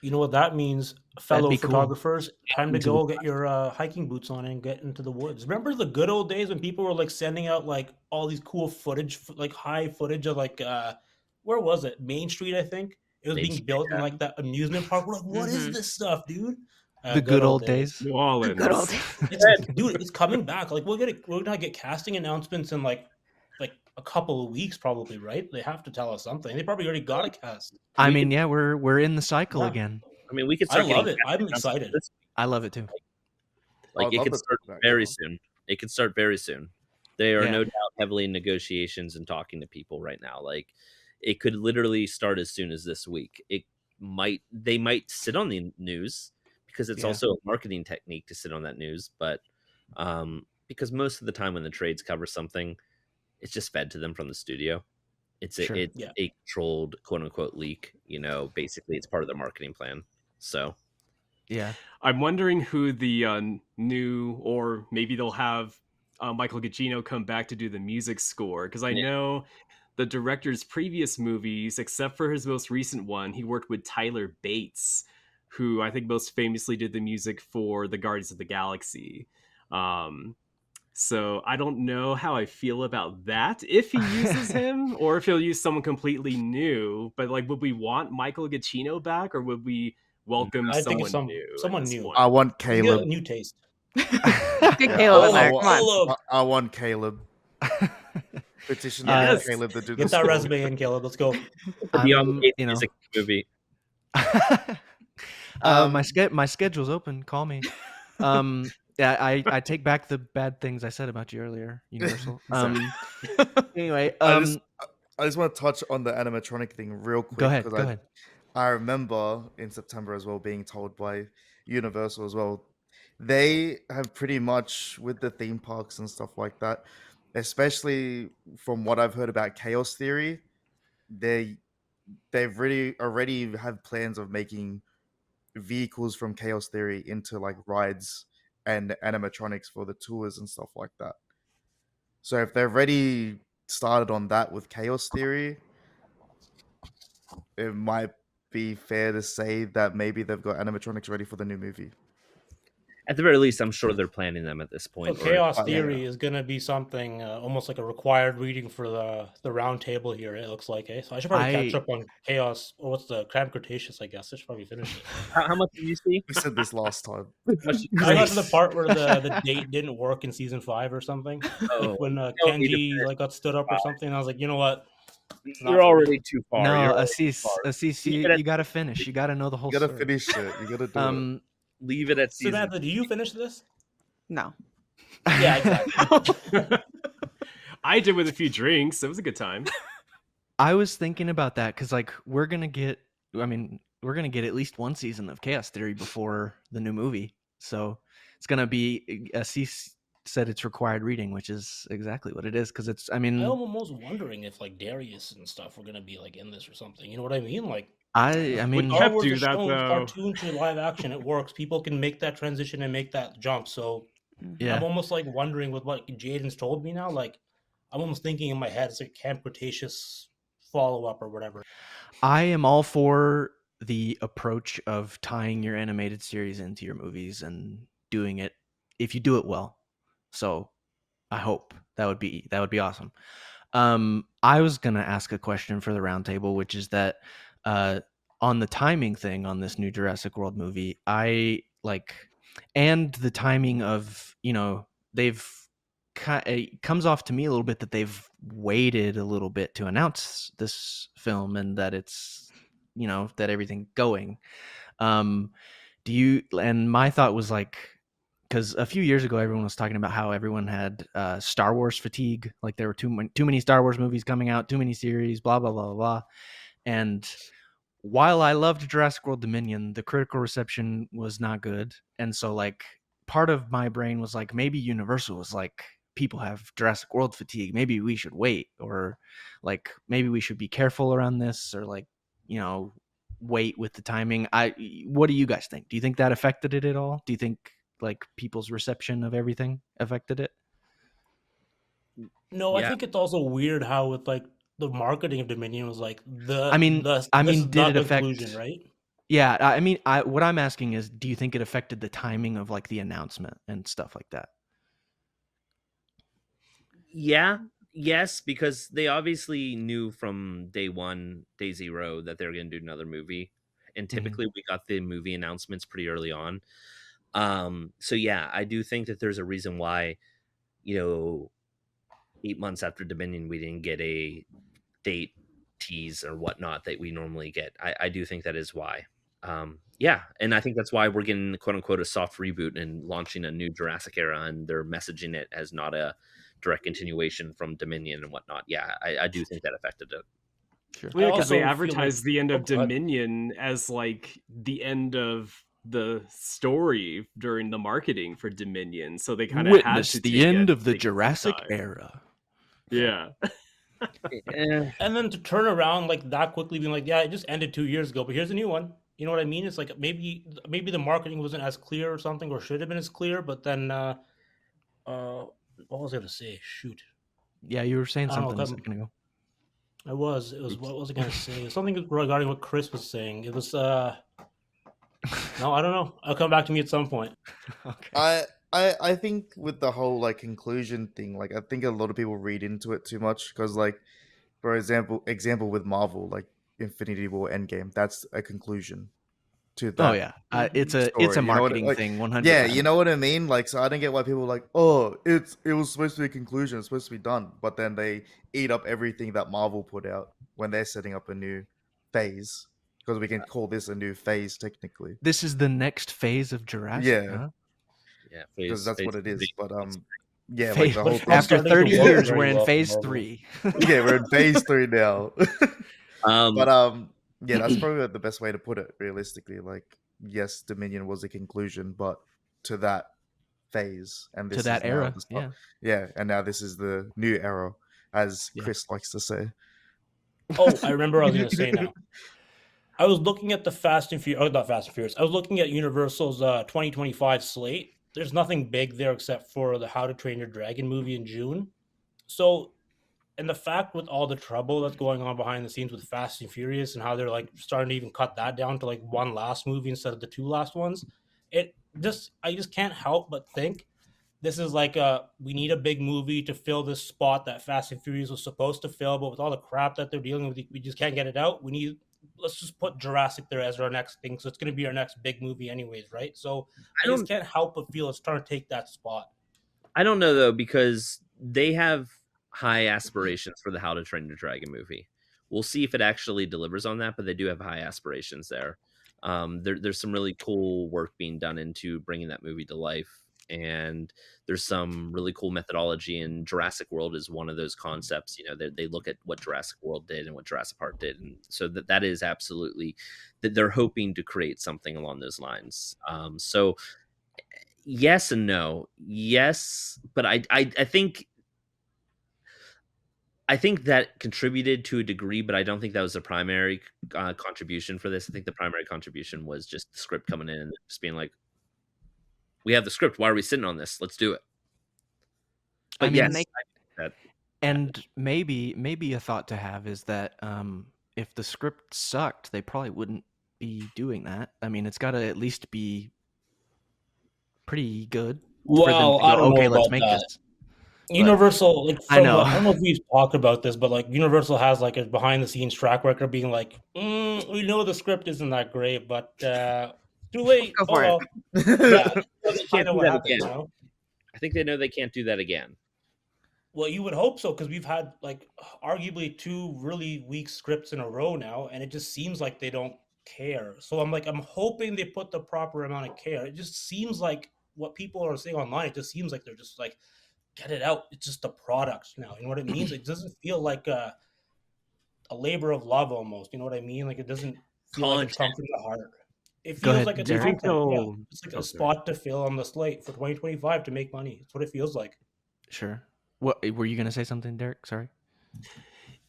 You know what that means, fellow cool. photographers? Time to go get your hiking boots on and get into the woods. Remember the good old days when people were like sending out like all these cool footage, like high footage of like where was it? Main Street, I think. It was being built in like that amusement park. We're like, what is this stuff, dude? The good old days. New Orleans. Good old days. Dude, it's coming back. Like we're gonna get casting announcements in like a couple of weeks, probably, right? They have to tell us something. They probably already got a cast. I mean, yeah, we're in the cycle again. I mean, we could I start. love it. I'm excited. I love it too. Like it could start very soon. It could start very soon. They are no doubt heavily in negotiations and talking to people right now. Like it could literally start as soon as this week. They might sit on the news because it's also a marketing technique to sit on that news, but because most of the time when the trades cover something, it's just fed to them from the studio. It's a controlled quote unquote leak. You know, basically it's part of their marketing plan. So yeah, I'm wondering who the new, or maybe they'll have Michael Giacchino come back to do the music score, because I know the director's previous movies, except for his most recent one, he worked with Tyler Bates. who I think most famously did the music for the Guardians of the Galaxy. So I don't know how I feel about that, if he uses him or if he'll use someone completely new. But like, would we want Michael Giacchino back, or would we welcome I think someone it's new? at someone this new. point? I want Let's get Caleb. a new taste. Get Yeah, Caleb in there. Caleb, Come on. Caleb. I want Caleb. Petition to Yes. get Caleb to do Get this. that resume in, Caleb. Let's go. To be on the you know, music movie. my schedule's open. Call me. Yeah, I take back the bad things I said about you earlier, Universal. Anyway, I just want to touch on the animatronic thing real quick. go ahead. Go ahead. I remember in September as well being told by Universal as well. They have pretty much, with the theme parks and stuff like that, especially from what I've heard about Chaos Theory, they've really already have plans of making vehicles from Chaos Theory into like rides and animatronics for the tours and stuff like that. So if they've already started on that with Chaos Theory, it might be fair to say that maybe they've got animatronics ready for the new movie. At the very least, I'm sure they're planning them at this So point. Chaos Theory is going to be something almost like a required reading for the round table here, it looks like. So I should probably catch up on Chaos, or what's the Crab Cretaceous, I guess. I should probably finish it. How much did you see? We said this last time. I got to the part where the date didn't work in season 5 or something. Oh, When don't need to Kenji finish. got stood up or something. I was like, you know what? It's not You're for me. already too far. No, You're already too far. Asees, Leave it at- you gotta finish. You gotta know the whole You gotta story. finish it. You gotta do it. Leave it at season. Samantha, do you finish this? No. Yeah, exactly. I did with a few drinks. It was a good time. I was thinking about that because, like, we're gonna get at least one season of Chaos Theory before the new movie, so it's gonna be. Asees said it's required reading, which is exactly what it is. Because it's, I'm almost wondering if like Darius and stuff were gonna be like in this or something. You know what I mean? Like, I mean, Koepp Wars do is that, shown though. cartoon to live action, it works. People can make that transition and make that jump. So yeah. I'm almost like wondering with what Jayden's told me now. Like, I'm almost thinking in my head it's like Camp Cretaceous follow up or whatever. I am all for the approach of tying your animated series into your movies and doing it if you do it well. So I hope that would be awesome. I was gonna ask a question for the roundtable, which is that on the timing thing on this new Jurassic World movie, I like, and the timing of, it comes off to me a little bit that they've waited a little bit to announce this film and that it's, that everything's going. And my thought was like, because a few years ago, everyone was talking about how everyone had Star Wars fatigue, like there were too many Star Wars movies coming out, too many series, blah, blah, blah, blah, blah. And while I loved Jurassic World Dominion, the critical reception was not good. And so, like, part of my brain was like, maybe Universal was like, people have Jurassic World fatigue. Maybe we should wait, or like, maybe we should be careful around this, or like, wait with the timing. What do you guys think? Do you think that affected it at all? Do you think like people's reception of everything affected it? No, Yeah. I think it's also weird how with like the marketing of Dominion was like did it affect inclusion, right? Yeah, what I'm asking is, do you think it affected the timing of like the announcement and stuff like that? Yes, because they obviously knew from day zero, that they were going to do another movie, and typically we got the movie announcements pretty early on. So yeah, I do think that there's a reason why, 8 months after Dominion, we didn't get a date tease or whatnot that we normally get. I do think that is why. Yeah, and I think that's why we're getting quote unquote a soft reboot and launching a new Jurassic era, and they're messaging it as not a direct continuation from Dominion and whatnot. Yeah, I do think that affected it. Sure. Well, because they also feel advertised like- the end of go ahead. Dominion as like the end of the story during the marketing for Dominion, so they kind of had Witness to the take end it- of the take some Jurassic time. era. Yeah. And then to turn around like that quickly, being like, yeah, it just ended 2 years ago, but here's a new one. You know what I mean? It's like maybe the marketing wasn't as clear or something, or should have been as clear. But then, what was I gonna say? Shoot, Yeah, you were saying I don't know, something a come- second ago. It was what was I gonna say? Something regarding what Chris was saying. It was No, I don't know. I'll come back to me at some point. Okay. I think with the whole like conclusion thing, like I think a lot of people read into it too much because, like, for example with Marvel, like Infinity War Endgame, that's a conclusion to Oh that yeah, it's a story. You know what? marketing Like, thing, 100%. yeah, you know what I mean. Like, so I don't get why people are like, oh, it was supposed to be a conclusion, it's supposed to be done, but then they eat up everything that Marvel put out when they're setting up a new phase, because we can call this a new phase technically. This is the next phase of Jurassic. Yeah. Huh? Yeah, Because that's what it is. But yeah, Phase, like the whole Which thing. after started 30 to work years, very we're in well for phase Marvel. 3. Yeah, we're in phase 3 now. Um, But yeah, that's probably the best way to put it. Realistically, like, yes, Dominion was a conclusion, but to that phase, and this To that is now era, the start. Yeah, and now this is the new era, as Yeah. Chris likes to say. Oh, I remember what I was going to say now. I was looking at the Fast and Furious, not Fast and Furious. I was looking at Universal's 2025 slate. There's nothing big there except for the How to Train Your Dragon movie in June. So, and the fact with all the trouble that's going on behind the scenes with Fast and Furious and how they're like starting to even cut that down to like one last movie instead of the 2 last ones, I just can't help but think this is like we need a big movie to fill this spot that Fast and Furious was supposed to fill, but with all the crap that they're dealing with, we just can't get it out. Let's just put Jurassic there as our next thing. So it's going to be our next big movie anyways, right? So I just can't help but feel it's trying to take that spot. I don't know though, because they have high aspirations for the How to Train Your Dragon movie. We'll see if it actually delivers on that, but they do have high aspirations there. There's some really cool work being done into bringing that movie to life, and there's some really cool methodology. And Jurassic World is one of those concepts. You know, they look at what Jurassic World did and what Jurassic Park did, and so that is absolutely that they're hoping to create something along those lines. So yes and no. Yes, but I think that contributed to a degree, but I don't think that was the primary contribution for this. I think the primary contribution was just the script coming in and just being like, we have the script. Why are we sitting on this? Let's do it. But I mean, yes, and maybe a thought to have is that if the script sucked, they probably wouldn't be doing that. I mean, it's got to at least be pretty good. Well, I don't know about let's make that. this. Universal, like, I know. I don't know if we've talked about this, but like Universal has like a behind the scenes track record being like, we know the script isn't that great, but too late. Go for it. Yeah, they that's can't kind of do what that happens, again. you know? I think they know they can't do that again. Well, you would hope so, because we've had like arguably 2 really weak scripts in a row now, and it just seems like they don't care. So I'm hoping they put the proper amount of care. It just seems like what people are saying online, it just seems like they're just like, get it out. It's just a product now. You know what it means? It doesn't feel like a labor of love almost. You know what I mean? Like it doesn't feel like it's come from the heart. It Go feels ahead, like it's Derrick. content. Yeah. It's like a spot to fill on the slate for 2025 to make money. It's what it feels like. Sure. What were you going to say something, Derrick? Sorry.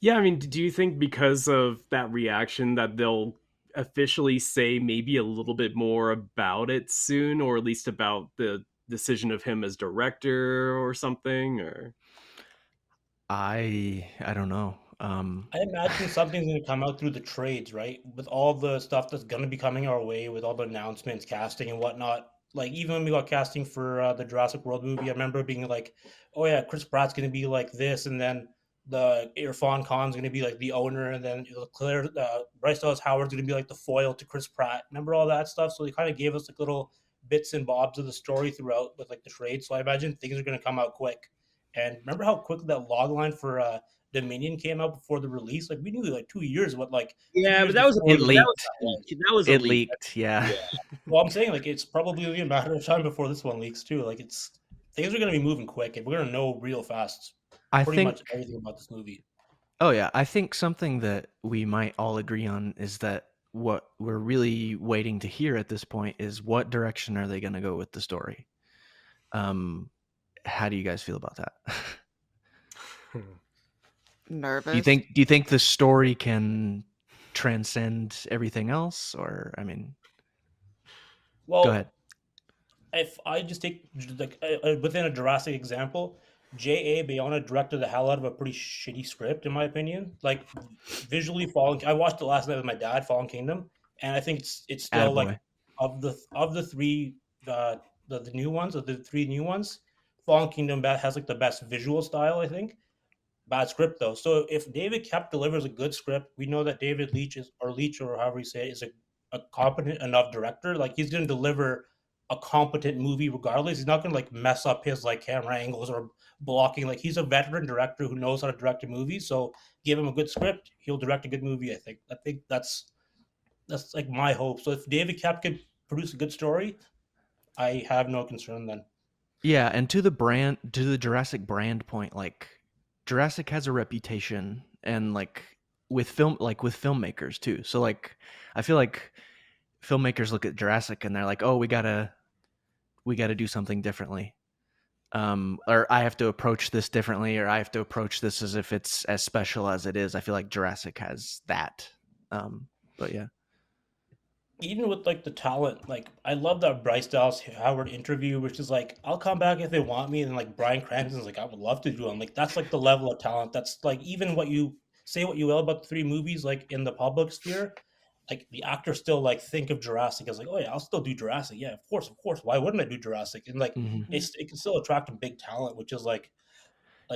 Yeah, I mean, do you think because of that reaction that they'll officially say maybe a little bit more about it soon, or at least about the decision of him as director or something? Or I don't know. I imagine something's going to come out through the trades, right? With all the stuff that's going to be coming our way, with all the announcements, casting, and whatnot. Like even when we got casting for the Jurassic World movie, I remember being like, "Oh yeah, Chris Pratt's going to be like this," and then the Irfan Khan's going to be like the owner, and then Bryce Dallas Howard's going to be like the foil to Chris Pratt. Remember all that stuff? So they kind of gave us like little bits and bobs of the story throughout with like the trade. So I imagine things are going to come out quick. And remember how quickly that log line for Dominion came out before the release? Like we knew like 2 years, what like Yeah, but that was It leaked. That was a It leak. leaked. Yeah. Well, I'm saying like it's probably a matter of time before this one leaks too. Like things are going to be moving quick, and we're going to know real fast I pretty think. much everything about this movie. Oh yeah, I think something that we might all agree on is that what we're really waiting to hear at this point is what direction are they going to go with the story. How do you guys feel about that? Nervous. Do you think the story can transcend everything else, or I mean, Well, go ahead. if I just take like within a Jurassic example, J.A. Bayona directed the hell out of a pretty shitty script, in my opinion. Like visually, I watched it last night with my dad, Fallen Kingdom, and I think it's still like Attaboy. of the three the new ones, of the three new ones, Fallen Kingdom has like the best visual style, I think. Bad script though. So if David Koepp delivers a good script, we know that David Leitch or however you say it, is a competent enough director. Like he's gonna deliver a competent movie regardless. He's not gonna like mess up his like camera angles or blocking. Like he's a veteran director who knows how to direct a movie. So give him a good script, he'll direct a good movie. I think that's like my hope. So if David Koepp could produce a good story, I have no concern then. Yeah, and to the Jurassic brand point, like Jurassic has a reputation, and like with filmmakers too. So like I feel like filmmakers look at Jurassic and they're like, oh, we gotta do something differently. Or I have to approach this differently, or I have to approach this as if it's as special as it is. I feel like Jurassic has that. But yeah. Even with like the talent, like I love that Bryce Dallas Howard interview, which is like, I'll come back if they want me, and like Bryan Cranston's like, I would love to do them. Like that's like the level of talent. That's like even what you will about the three movies, like in the public sphere, like the actors still like think of Jurassic as like, oh yeah, I'll still do Jurassic. Yeah, of course. Why wouldn't I do Jurassic? And like Mhm. it can still attract a big talent, which is like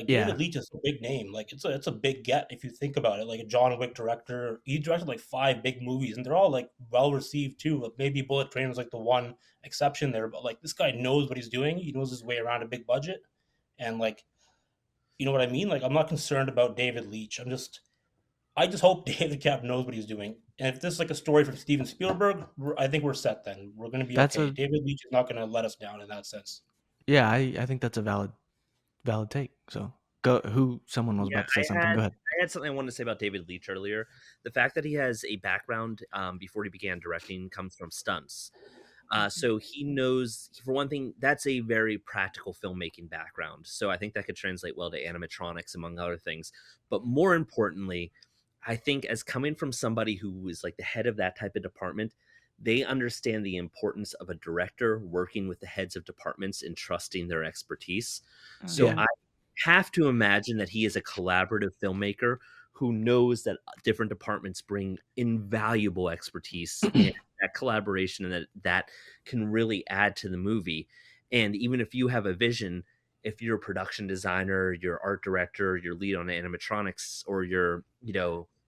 Yeah. David Leitch is a big name. Like it's a big get if you think about it. Like a John Wick director, he directed like 5 big movies, and they're all like well received too. Like maybe Bullet Train was like the one exception there, but like this guy knows what he's doing. He knows his way around a big budget, and like you know what I mean. Like I'm not concerned about David Leitch. I just hope David Koepp knows what he's doing. And if this is like a story from Steven Spielberg, I think we're set. Then we're going to be That's okay. a David Leitch is not going to let us down in that sense. yeah. I think that's a valid take. So go. Someone was Yeah, about to say something. Go ahead. I had something I wanted to say about David Leitch earlier. The fact that he has a background before he began directing comes from stunts. So he knows, for one thing, that's a very practical filmmaking background. So I think that could translate well to animatronics, among other things. But more importantly, I think as coming from somebody who is like the head of that type of department, they understand the importance of a director working with the heads of departments and trusting their expertise. So Yeah. I have to imagine that he is a collaborative filmmaker who knows that different departments bring invaluable expertise and that collaboration, and that can really add to the movie. And even if you have a vision, if you're a production designer, your art director, your lead on animatronics, or your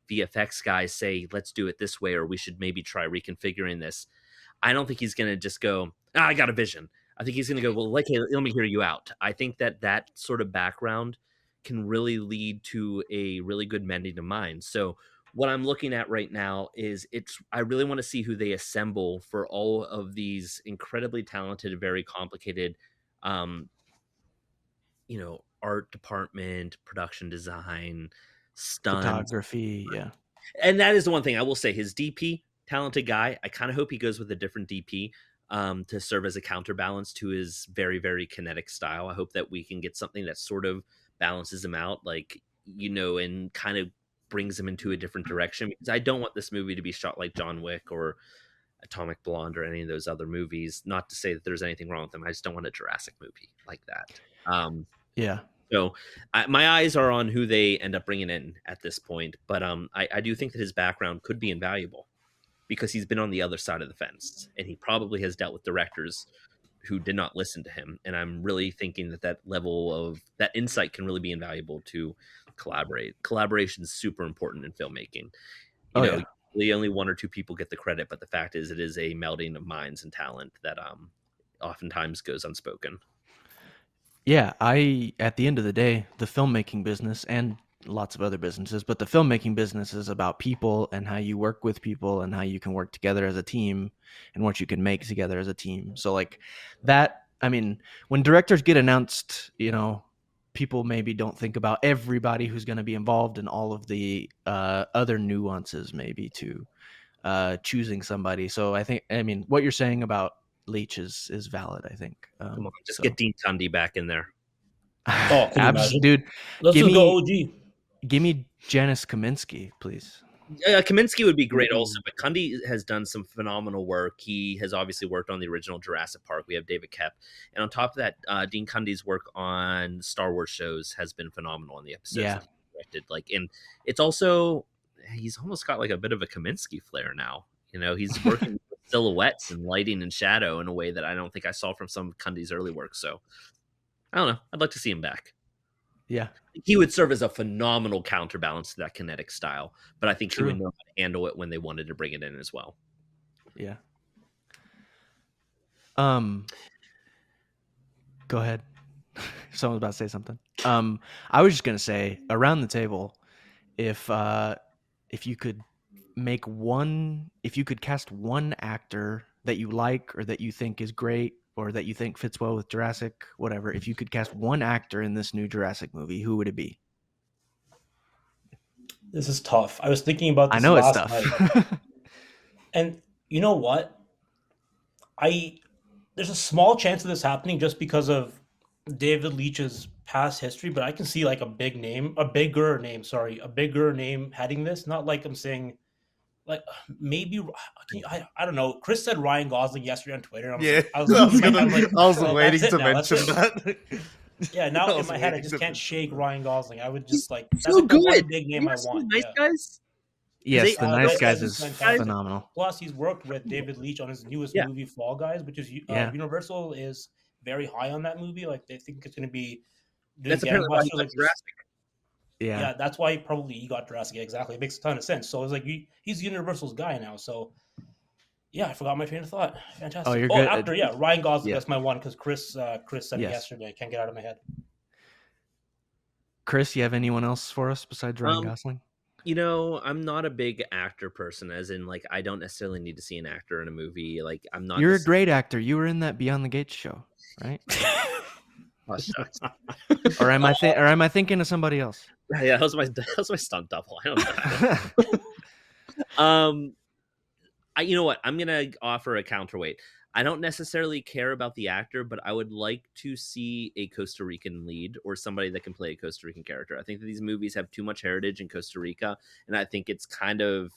VFX guys say, let's do it this way, or we should maybe try reconfiguring this, I don't think he's going to just go, I got a vision. I think he's going to go, well, like, hey, let me hear you out. I think that sort of background can really lead to a really good mending of minds. So what I'm looking at right now is I really want to see who they assemble for all of these incredibly talented, very complicated, art department, production design, stunts, Photography. Yeah. and that is the one thing I will say. His DP, talented guy. I kind of hope he goes with a different DP to serve as a counterbalance to his very, very kinetic style. I hope that we can get something that sort of balances him out, and kind of brings him into a different direction, because I don't want this movie to be shot like John Wick or Atomic Blonde or any of those other movies. Not to say that there's anything wrong with them. I just don't want a Jurassic movie like that. Yeah. So my eyes are on who they end up bringing in at this point. But I do think that his background could be invaluable because he's been on the other side of the fence, and he probably has dealt with directors who did not listen to him. And I'm really thinking that level of that insight can really be invaluable to collaborate. Collaboration is super important in filmmaking. Only 1 or 2 people get the credit, but the fact is it is a melding of minds and talent that oftentimes goes unspoken. Yeah, at the end of the day, the filmmaking business and lots of other businesses, but the filmmaking business is about people and how you work with people and how you can work together as a team and what you can make together as a team. So like that, I mean, when directors get announced, people maybe don't think about everybody who's going to be involved in all of the other nuances maybe to choosing somebody. So I mean, what you're saying about Leitch is valid, I think. Come on, just get Dean Tundy back in there. Oh, can you imagine? Dude, Let's just go OG. Give me Janice Kaminsky, please. Kaminsky would be great also, but Cundy has done some phenomenal work. He has obviously worked on the original Jurassic Park. We have David Koepp. And on top of that, Dean Cundy's work on Star Wars shows has been phenomenal on the episodes that he directed. And it's also, he's almost got like a bit of a Kaminsky flair now. He's working with silhouettes and lighting and shadow in a way that I don't think I saw from some of Cundy's early work. So I don't know. I'd like to see him back. Yeah. He would serve as a phenomenal counterbalance to that kinetic style, but I think True. he would know how to handle it when they wanted to bring it in as well. Yeah. Go ahead. Someone's about to say something. I was just gonna say, around the table, if you could cast one actor that you like or that you think is great or that you think fits well with Jurassic, whatever, if you could cast one actor in this new Jurassic movie, who would it be? This is tough. I was thinking about this I know it's last tough. night. And you know what? There's a small chance of this happening just because of David Leitch's past history, but I can see like a bigger name heading this. Not like I'm saying, like maybe I don't know. Chris said Ryan Gosling yesterday on Twitter. I was waiting to mention that. Yeah, now I in was my head, I waiting just to can't mention shake that. Ryan Gosling. I would just like that's So like the one good. big name You I ever seen want. Nice Yeah. Guys? Yes, the Nice Guys is fantastic. phenomenal. Plus, he's worked with David Leitch on his newest Yeah. movie, Fall Guys, which is Yeah. Universal is very high on that movie. Like they think it's going to be doing That's apparently why he gangbusters. got Jurassic. Yeah. That's why probably he got Jurassic. Exactly, it makes a ton of sense. So it's like he's Universal's guy now. So yeah, I forgot my train of thought. Fantastic. Oh, you're good. Actor, yeah, Ryan Gosling. Yeah. That's my one because Chris said it Yes. yesterday. I can't get out of my head. Chris, you have anyone else for us besides Ryan Gosling? You know, I'm not a big actor person, as in, like, I don't necessarily need to see an actor in a movie. Like, I'm not. You're a great actor. You were in that Beyond the Gates show, right? Oh, shucks. Or am I thinking of somebody else? Yeah, that was my stunt double. I don't know. You know what? I'm gonna offer a counterweight. I don't necessarily care about the actor, but I would like to see a Costa Rican lead or somebody that can play a Costa Rican character. I think that these movies have too much heritage in Costa Rica, and I think it's kind of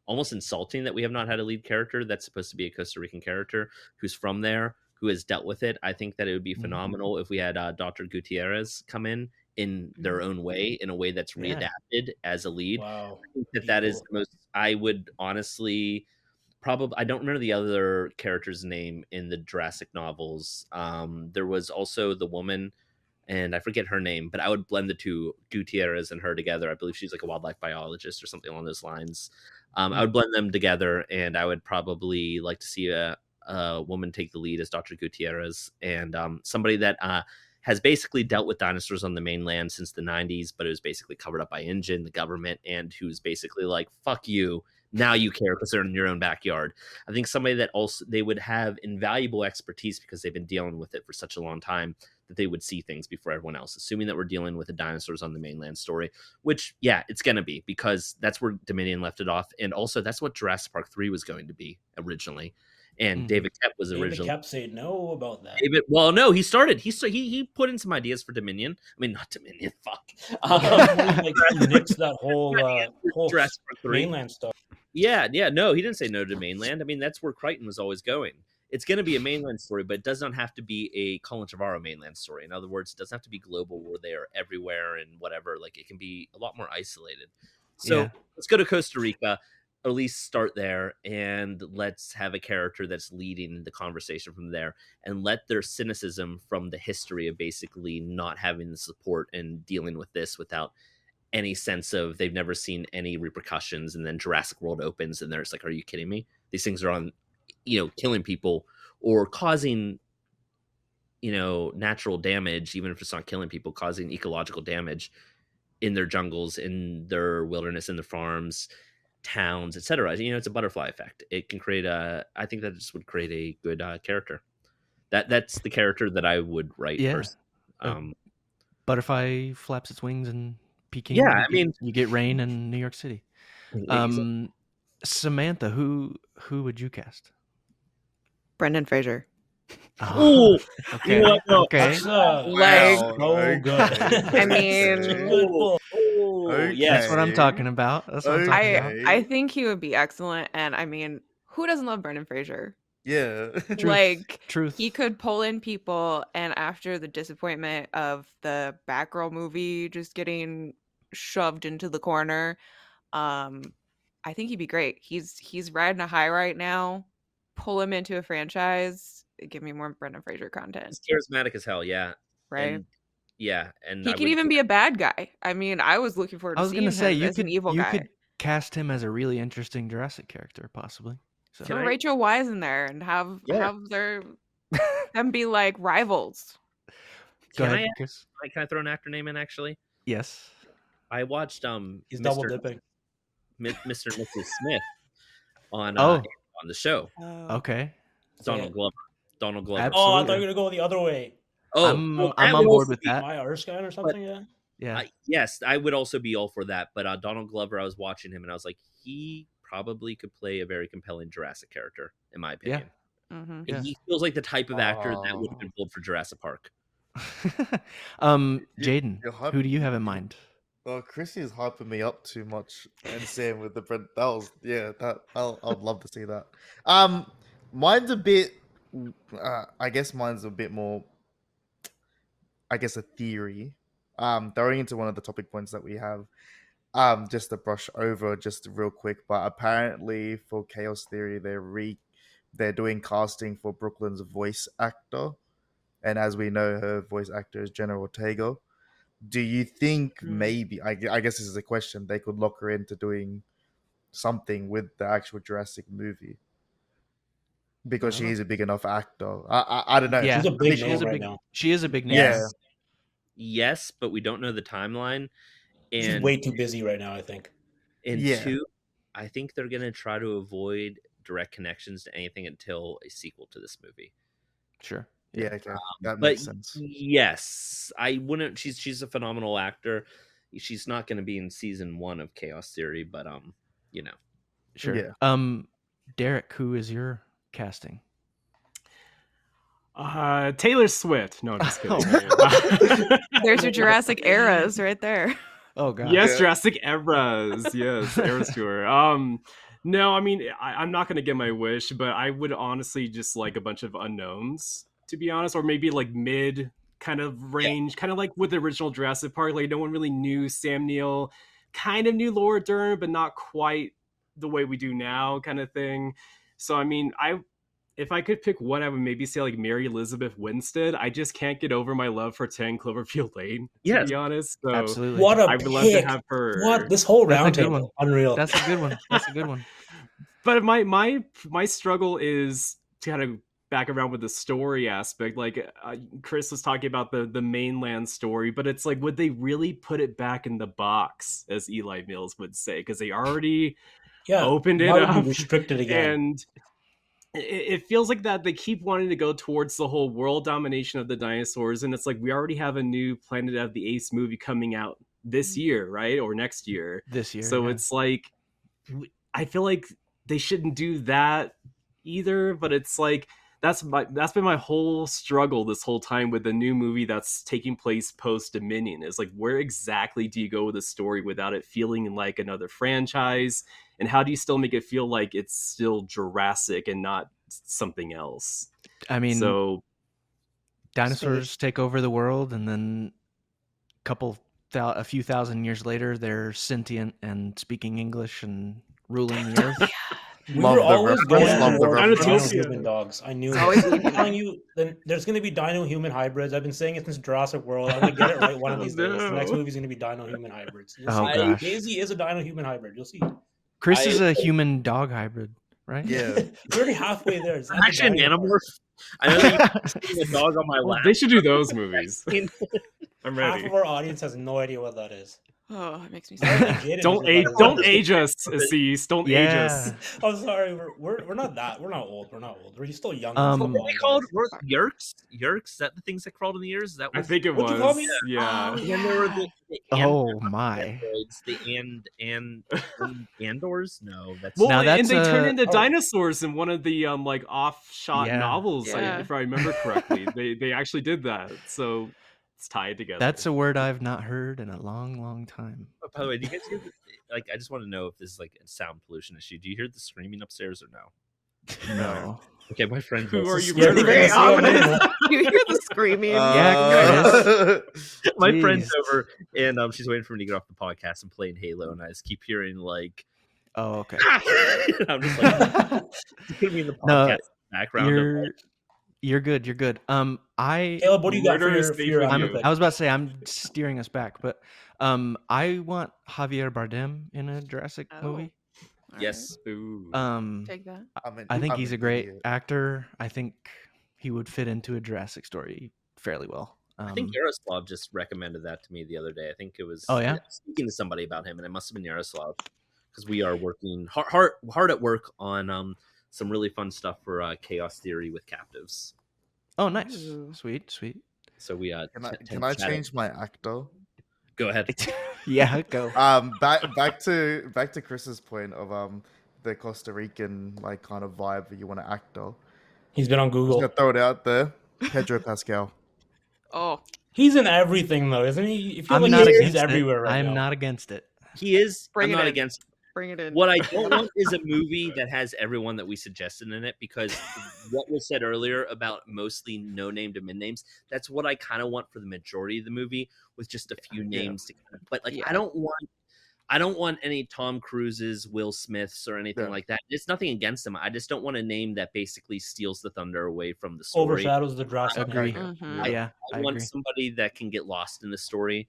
almost insulting that we have not had a lead character that's supposed to be a Costa Rican character who's from there, who has dealt with it. I think that it would be phenomenal if we had Dr. Gutierrez come in their own way, in a way that's readapted as a lead. Wow. I think that is the most. I would honestly. Probably, I don't remember the other character's name in the Jurassic novels. There was also the woman, and I forget her name, but I would blend the two, Gutierrez and her, together. I believe she's like a wildlife biologist or something along those lines. I would blend them together, and I would probably like to see a woman take the lead as Dr. Gutierrez, and somebody that has basically dealt with dinosaurs on the mainland since the 90s, but it was basically covered up by InGen, the government, and who's basically like, fuck you. Now you care because they're in your own backyard. I think somebody that also they would have invaluable expertise because they've been dealing with it for such a long time that they would see things before everyone else, assuming that we're dealing with the dinosaurs on the mainland story, which, yeah, it's going to be because that's where Dominion left it off. And also that's what Jurassic Park 3 was going to be originally. And David Koepp was originally. David Koepp said no about that. Well, no, he started. He put in some ideas for Dominion. I mean, not Dominion. Fuck. Like he nixed that whole Jurassic Park 3 mainland stuff. Yeah, no, he didn't say no to mainland. I mean, that's where Crichton was always going. It's going to be a mainland story, but it does not have to be a Colin Trevorrow mainland story. In other words, it doesn't have to be global where they are everywhere and whatever. Like, it can be a lot more isolated. So let's go to Costa Rica, at least start there, and let's have a character that's leading the conversation from there, and let their cynicism from the history of basically not having the support and dealing with this without any sense of they've never seen any repercussions, and then Jurassic World opens and there's like, are you kidding me? These things are on, killing people or causing, natural damage, even if it's not killing people, causing ecological damage in their jungles, in their wilderness, in their farms, towns, etc. It's a butterfly effect. It can create I think that just would create a good character. That's the character that I would write first. Butterfly flaps its wings and Peking. Yeah, you get rain in New York City. Exactly. Samantha, who would you cast? Brendan Fraser. Oh, okay. Okay. Good. I mean, that's what I'm talking about. I think he would be excellent, and I mean, who doesn't love Brendan Fraser? Yeah. Truth. He could pull in people, and after the disappointment of the Batgirl movie just getting shoved into the corner, I think he'd be great. He's riding a high right now. pull him into a franchise, give me more Brendan Fraser content, He's charismatic as hell, yeah. right? And yeah, and He I can would, even be a bad guy. I mean, I was looking forward I to was seeing gonna say him as an evil guy. could cast him as a really interesting Jurassic character, possibly. So Can Throw I- Rachel Wise in there and have them be like rivals. go Can ahead, I- Chris. can I throw an actor name in actually? Yes. I watched He's Mr. double dipping. Mr. and Mrs. Smith on Oh. on the show. Okay. Donald Glover. Donald Glover. Absolutely. Oh, I thought you were gonna go the other way. Oh, I'm well, I'm that on would board also with be that. Maya Erskine or something. Yeah. Yeah. Yes, I would also be all for that. But Donald Glover, I was watching him and I was like, he probably could play a very compelling Jurassic character, in my opinion. Mm-hmm. And Yeah. he feels like the type of actor that would have been pulled for Jurassic Park. Jaden, you're who do you have in mind? Well, Chrissy is hyping me up too much, and same with the Brent. That was I'd love to see that. Mine's a bit. I guess mine's a bit more. I guess a theory. Throwing into one of the topic points that we have. Just to brush over just real quick, but apparently for Chaos Theory, they're doing casting for Brooklyn's voice actor, and as we know, her voice actor is Jenna Ortega. Do you think maybe, I guess this is a question, they could lock her into doing something with the actual Jurassic movie? Because she is a big enough actor. I don't know. Yeah. She's a big She name is a right big now. she is a big name. Yeah. Yes, but we don't know the timeline. She's And way too busy right now, I think. and Yeah. two, I think they're gonna try to avoid direct connections to anything until a sequel to this movie. Sure. Yeah, okay. That But makes sense. yes, I wouldn't. She's a phenomenal actor. She's not going to be in season 1 of Chaos Theory, but you know, Sure. Yeah. Derrick, who is your casting? Taylor Swift. No, I'm just kidding. There's your Jurassic eras right there. Oh god. Yes, Yeah. Jurassic Eras. Yes, Eras Tour. No, I mean, I'm not gonna get my wish, but I would honestly just like a bunch of unknowns, to be honest, or maybe like mid kind of range, kind of like with the original Jurassic Park. Like no one really knew Sam Neill, kind of knew Laura Dern, but not quite the way we do now, kind of thing. So I mean, if I could pick one, I would maybe say like Mary Elizabeth Winstead. I just can't get over my love for 10 Cloverfield Lane, to Yes. be honest. So Absolutely. What a I would love to pick. have her. What this whole That's a round good table, one. unreal. That's a good one. That's a good one. But my struggle is to kind of back around with the story aspect. Like Chris was talking about the mainland story, but it's like, would they really put it back in the box, as Eli Mills would say? Because they already opened it why would you up, restrict it again. and it feels like that they keep wanting to go towards the whole world domination of the dinosaurs, and it's like we already have a new Planet of the Apes movie coming out this year, right, or next year. This year. So yeah. it's like, I feel like they shouldn't do that either, but it's like that's been my whole struggle this whole time with the new movie that's taking place post Dominion, is like, where exactly do you go with a story without it feeling like another franchise, and how do you still make it feel like it's still Jurassic and not something else? I mean, So dinosaurs take over the world, and then a few thousand years later, they're sentient and speaking English and ruling the earth. We Love were the always reference, going love the for reference. dino-human dogs. I knew Always it. I'm telling you, then there's going to be dino-human hybrids. I've been saying it since Jurassic World. I'm going to get it right one of these days. The next No. movie's going to be dino-human hybrids. You'll Oh, see. gosh. Daisy is a dino-human hybrid. You'll see. Chris is a human dog hybrid, right? Yeah. We're already halfway there. It's I'm not the actually an dino part. animorph. I know that you see a dog on my well, lap. they should do those movies. I'm Half ready. of our audience has no idea what that is. Oh, it makes me I don't sad. think Jayden Don't knows age, what that don't is. age us, Asees. Don't age Yeah. us. I'm sorry. We're not that. We're not old. We're not old. We're still young. Um, What were they called? Yerks? Yerks? Is that the things that crawled in the ears? That I was think it What'd you call was. me? Yeah. And then there were the Oh my. androids, the Andors? No, that's Well, Now and that's they turn a- into oh. dinosaurs in one of the like off-shot Yeah. novels, Yeah. if I remember correctly. they actually did that, so it's tied together. That's a word I've not heard in a long, long time. Oh, by the way, do you guys hear like I just want to know if this is like a sound pollution issue. Do you hear the screaming upstairs or no? No. Okay, my friend Who goes, are you Yeah, murdering? very ominous. You hear the screaming. my Jeez. friend's over and she's waiting for me to get off the podcast and playing Halo, and I just keep hearing like Oh, okay. I'm just like, put me in the podcast background. You're good. You're good. Caleb, what do you got for Murder is your, safe with you. pick? I was about to say I'm steering us back, but I want Javier Bardem in a Jurassic movie. All Yes. Ooh. right, take that. I think I'm he's a an great idiot. actor. I think he would fit into a Jurassic story fairly well. I think Yaroslav just recommended that to me the other day. I think it was. Oh, yeah? I was speaking to somebody about him, and it must have been Yaroslav, because we are working hard at work on some really fun stuff for Chaos Theory with captives. Oh, nice, Ooh. sweet. So we Can I change my actor? Go ahead. Yeah, go. Back to Chris's point of the Costa Rican like kind of vibe that you want to actor. He's been on I'm just Google. gonna throw it out there. Pedro Pascal. Oh, He's in everything though, isn't he? You feel I'm like not he's against it. everywhere right now. I'm not against it. He is. Bring I'm it not in. against. bring it in. What I don't want is a movie that has everyone that we suggested in it, because what was said earlier about mostly no-name to mid-names, that's what I kind of want for the majority of the movie, with just a few names to kind of, but like Yeah. I don't want any Tom Cruises, Will Smiths, or anything Yeah. like that. It's nothing against them. I just don't want a name that basically steals the thunder away from the story. Overshadows the Jurassic Agree. name. Mhm. Yeah, I I want agree. somebody that can get lost in the story.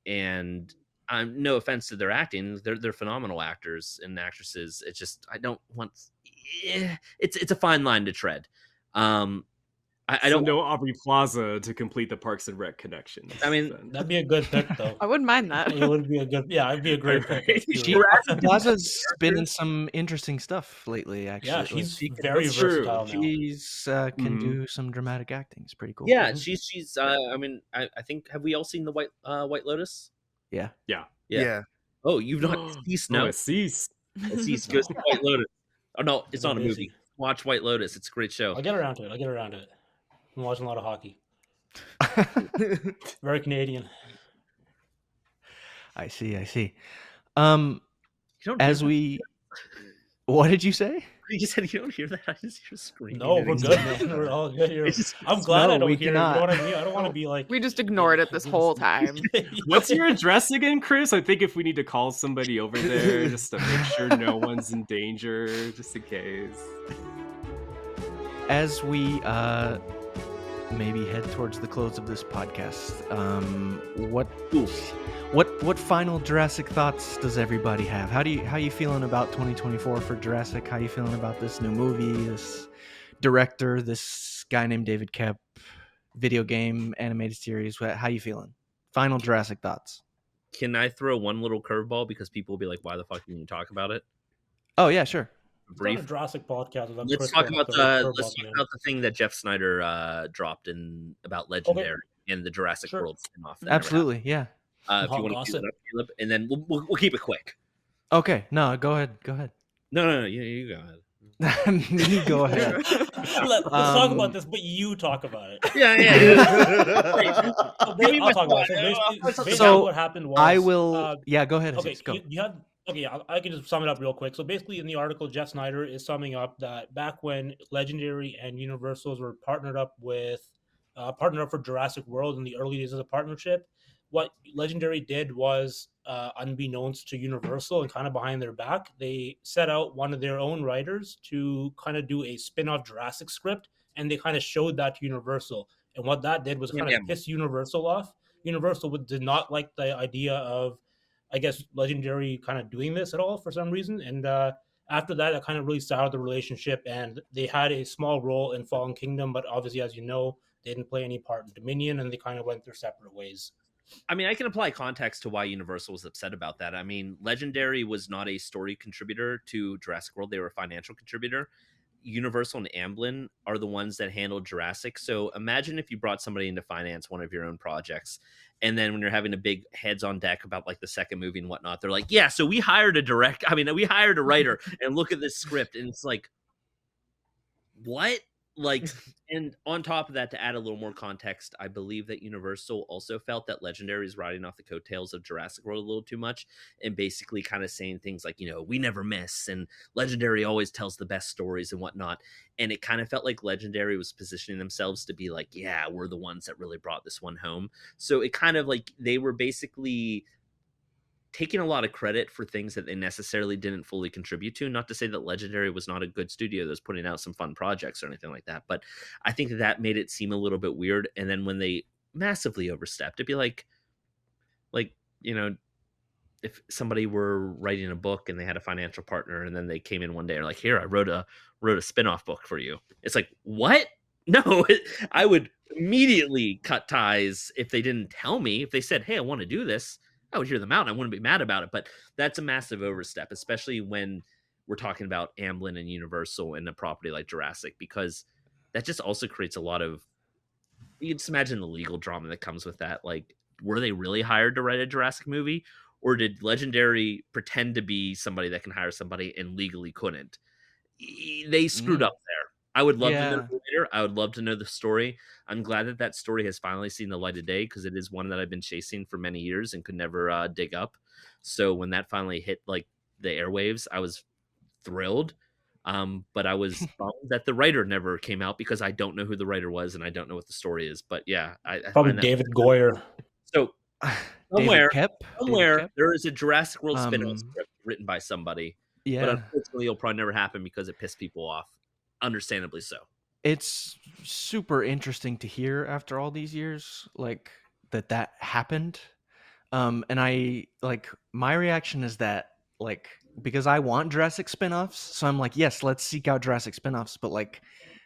And I'm no offense to their acting; they're phenomenal actors and actresses. It's just I don't want. It's a fine line to tread. I don't. know Aubrey Plaza to complete the Parks and Rec connection. I mean, That'd be a good pick though. I wouldn't mind that. It would be a good. Yeah, it'd be a great pick. Let's be She, real. Plaza's been in some interesting stuff lately. Actually, Yeah, Like, she's she can- very that's true. versatile now. She's can Mhm. do some dramatic acting. It's pretty cool. yeah, Mhm. she's. I mean, I think, have we all seen the White Lotus? Yeah. Yeah. Oh, you've not seen No, No? Asees. Asees goes to White Lotus. Oh no, it's I've not a been movie. busy. Watch White Lotus. It's a great show. I'll get around to it. I'm watching a lot of hockey. Very Canadian. I see. You don't hear As that? we, what did you say? You said you don't hear that. I just hear screaming. No, and we're it's- good. We're all good here. It's just- I'm glad No, I don't we hear it. You know cannot. what I mean? I don't want to be like. We just ignored it this whole time. What's your address again, Chris? I think if we need to call somebody over there just to make sure no one's in danger, just in case. As we maybe head towards the close of this podcast, what final Jurassic thoughts does everybody have? How you feeling about 2024 for Jurassic? How you feeling about this new movie, this director, this guy named David Koepp, video game, animated series? How you feeling? Final Jurassic thoughts. Can I throw one little curveball, because people will be like, "Why the fuck didn't you talk about it?" Oh yeah, sure. Brief. It's not a Jurassic podcast. without Let's Chris talk going about off the thing that Jeff Snyder dropped in about Legendary and the Jurassic Sure. World spinoff. Absolutely, yeah. If you Hot want to gossip. do that, Caleb, and then we'll keep it quick. Okay, no, go ahead. No, you go ahead. You go ahead. Let's talk about this, but you talk about it. Yeah. So I'll talk about it. So basically So, what happened was I will. Yeah, go ahead. Okay, Aziz, go. you had okay. I can just sum it up real quick. So basically, in the article, Jeff Snyder is summing up that back when Legendary and Universal's were partnered up for Jurassic World in the early days of the partnership, what Legendary did was, unbeknownst to Universal and kind of behind their back, they set out one of their own writers to kind of do a spin-off Jurassic script, and they kind of showed that to Universal. And what that did was kind of piss Universal off. Universal did not like the idea of, I guess, Legendary kind of doing this at all for some reason. And after that, it kind of really soured the relationship, and they had a small role in Fallen Kingdom, but obviously, as you know, they didn't play any part in Dominion, and they kind of went their separate ways. I mean, I can apply context to why Universal was upset about that. I mean, Legendary was not a story contributor to Jurassic World. They were a financial contributor. Universal and Amblin are the ones that handled Jurassic. So imagine if you brought somebody in to finance one of your own projects, and then when you're having a big heads on deck about like the second movie and whatnot, they're like, yeah, so we hired a writer and look at this script. And it's like, what? Like, and on top of that, to add a little more context, I believe that Universal also felt that Legendary is riding off the coattails of Jurassic World a little too much, and basically kind of saying things like, we never miss, and Legendary always tells the best stories and whatnot. And it kind of felt like Legendary was positioning themselves to be like, yeah, we're the ones that really brought this one home. So it kind of like they were basically taking a lot of credit for things that they necessarily didn't fully contribute to. Not to say that Legendary was not a good studio that was putting out some fun projects or anything like that, but I think that made it seem a little bit weird. And then when they massively overstepped, it'd be like, you know, if somebody were writing a book and they had a financial partner and then they came in one day and like, here, I wrote a spin-off book for you. It's like, what? No, I would immediately cut ties if they didn't tell me. If they said, hey, I want to do this, I would hear them out and I wouldn't be mad about it. But that's a massive overstep, especially when we're talking about Amblin and Universal and a property like Jurassic, because that just also creates a lot of, you can just imagine the legal drama that comes with that. Like, were they really hired to write a Jurassic movie? Or did Legendary pretend to be somebody that can hire somebody and legally couldn't? They screwed up there. I would love to know later. I would love to know the story. I'm glad that that story has finally seen the light of day, because it is one that I've been chasing for many years and could never dig up. So when that finally hit like the airwaves, I was thrilled. But I was bummed that the writer never came out, because I don't know who the writer was and I don't know what the story is. But yeah, I Probably find that David Goyer. So somewhere Koepp? there is a Jurassic World spin-off script written by somebody. Yeah. But unfortunately, it'll probably never happen because it pissed people off. Understandably so. It's super interesting to hear after all these years, like that happened. And I like, my reaction is that, like, because I want Jurassic spin-offs, so I'm like, yes, let's seek out Jurassic spin-offs, but like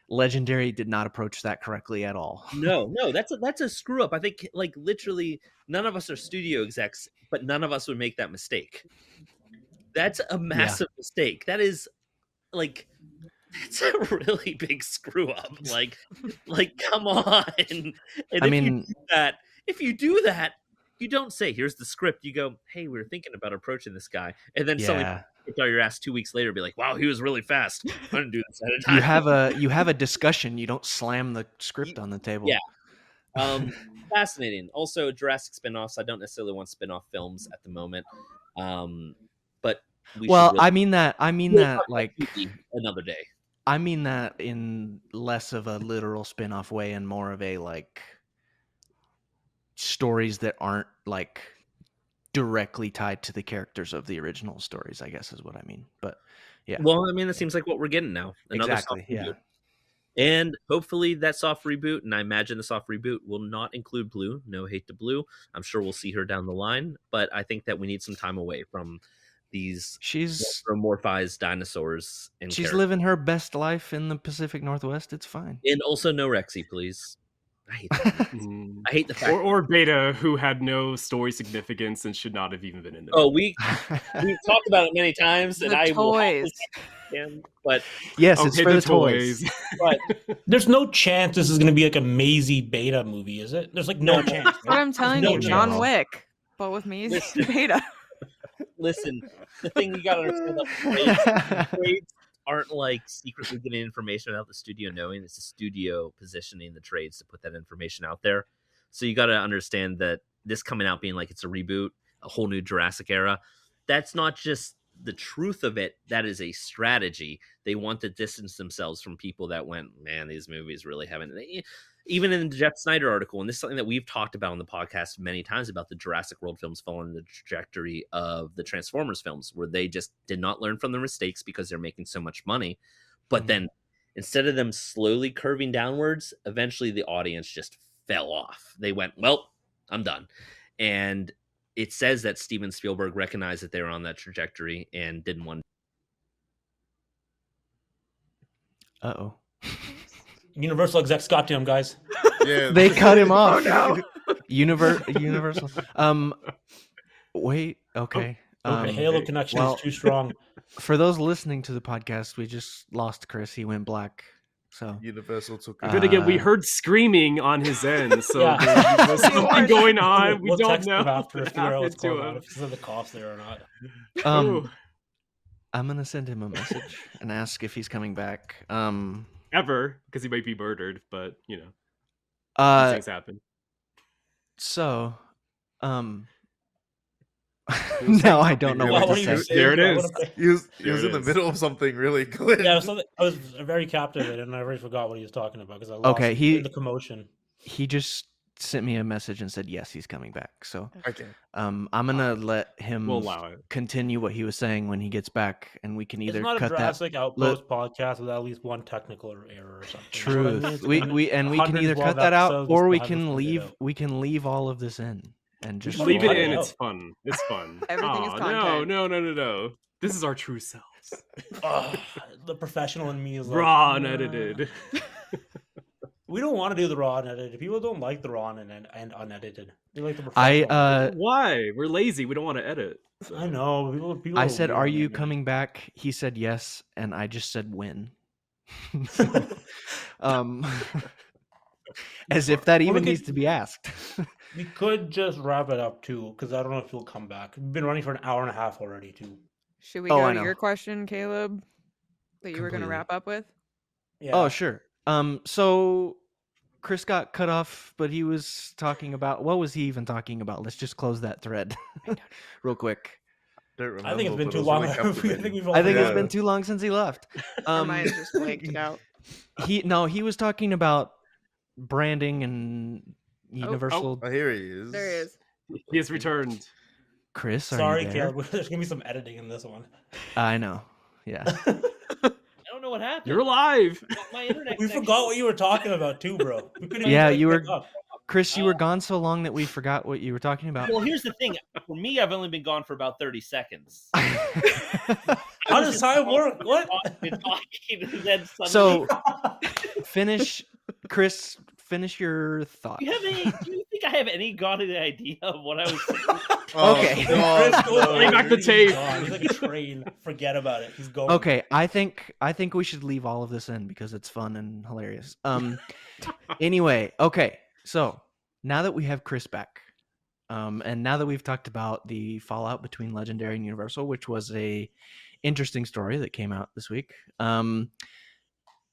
Legendary did not approach that correctly at all. No, that's a screw up. I think like literally none of us are studio execs, but none of us would make that mistake. That's a massive mistake. That is like, that's a really big screw up. Like come on. And I mean, if you do that, you don't say, here's the script. You go, hey, we were thinking about approaching this guy. And then somebody out your ass 2 weeks later, be like, wow, he was really fast. I didn't do this at a time. You have a discussion. You don't slam the script on the table. Yeah. Fascinating. Also, Jurassic spinoffs. I don't necessarily want spinoff films at the moment. But I mean that like another day. I mean that in less of a literal spin-off way and more of a like stories that aren't like directly tied to the characters of the original stories, I guess is what I mean. But yeah. Well, I mean, that seems like what we're getting now. Another exactly. Yeah. Reboot. And hopefully that soft reboot, and I imagine the soft reboot will not include Blue. No hate to Blue. I'm sure we'll see her down the line, but I think that we need some time away from these anthropomorphized dinosaurs. And she's living her best life in the Pacific Northwest. It's fine. And also no Rexy, please. I hate that. I hate the fact. Or Beta, who had no story significance and should not have even been in there. Oh, we've talked about it many times, and I toys. Will. But yes, it's for the toys. But there's no chance this is going to be like a Maisie Beta movie, is it? There's like no chance. Right? What I'm telling you, John Wick, but with Maisie Beta. Listen, the thing you got to understand about the trades aren't like secretly getting information without the studio knowing. It's the studio positioning the trades to put that information out there. So you got to understand that this coming out being like it's a reboot, a whole new Jurassic era, that's not just the truth of it. That is a strategy. They want to distance themselves from people that went, man, these movies really haven't. Even in the Jeff Snyder article, and this is something that we've talked about on the podcast many times about the Jurassic World films following the trajectory of the Transformers films, where they just did not learn from their mistakes because they're making so much money. But then instead of them slowly curving downwards, eventually the audience just fell off. They went, well, I'm done. And it says that Steven Spielberg recognized that they were on that trajectory and didn't want. Uh-oh. Universal execs got to him, guys. Yeah, they cut him off. Oh no. Universal. Wait. Okay. The Halo connection is too strong. For those listening to the podcast, we just lost Chris. He went black. So Universal took it. But again, we heard screaming on his end, so there's something going on. We don't know after if it's the cost there or not. I'm gonna send him a message and ask if he's coming back. Ever, because he might be murdered, but you know, these things happen. So, no, I don't know what to say. There it is. He was in the middle of something really good. Yeah, I was very captivated, and I already forgot what he was talking about because I lost the commotion. He just sent me a message and said yes, he's coming back. So Okay. I'm gonna let him We'll allow it. continue what he was saying when he gets back, and we can It's either not a cut that. Jurassic Outpost podcast with at least one technical error or something. You know what I mean? Truth. It's We been we can either 112 cut that out, episodes, or we we still haven't can figured it leave. out. We can leave all of this in and just should Leave it cut it in. out. It's fun. It's fun. Everything is Aw, content. No. This is our true selves. Ugh, the professional in me is like Raw "Nah." unedited. We don't want to do the raw and unedited. People don't like the raw and unedited. They like the I professional. Why? We're lazy. We don't want to edit. So. I know. People I are said, weird "Are on the you internet. coming back?" He said yes, and I just said when. As if that Well, even we needs could- to be asked. We could just wrap it up too, because I don't know if you'll come back. We've been running for an hour and a half already too. Should we Oh, go I to know. your question, Caleb, that you were going to Completely. wrap up with? Yeah. Oh, sure. So Chris got cut off, but he was talking about, what was he even talking about? Let's just close that thread real quick. Don't remember, I think it's been but too it was long. really I think captivating. we've all I think figured it's it been out. too long since he left. Our minds just blanked out. He was talking about branding and universal. Oh, here he is. There he is. He has returned. Chris, are Sorry, you there? Caleb. There's gonna be some editing in this one. I know. Yeah. I don't know what happened. You're alive. My internet. We connection- forgot what you were talking about too, bro. We couldn't Yeah, even you pick were- up. Chris, you were gone so long that we forgot what you were talking about. Well, here's the thing. For me, I've only been gone for about 30 seconds. How does time work? What? Been talking, and then So suddenly- Chris, finish your thought. do you think I have any godly idea of what I was saying? Oh, Okay. God, Chris goes, no. Bring back the he's tape. gone. He's like a train. Forget about it. He's going. Okay, I think we should leave all of this in because it's fun and hilarious. Anyway, okay. So, now that we have Chris back, and now that we've talked about the fallout between Legendary and Universal, which was a interesting story that came out this week,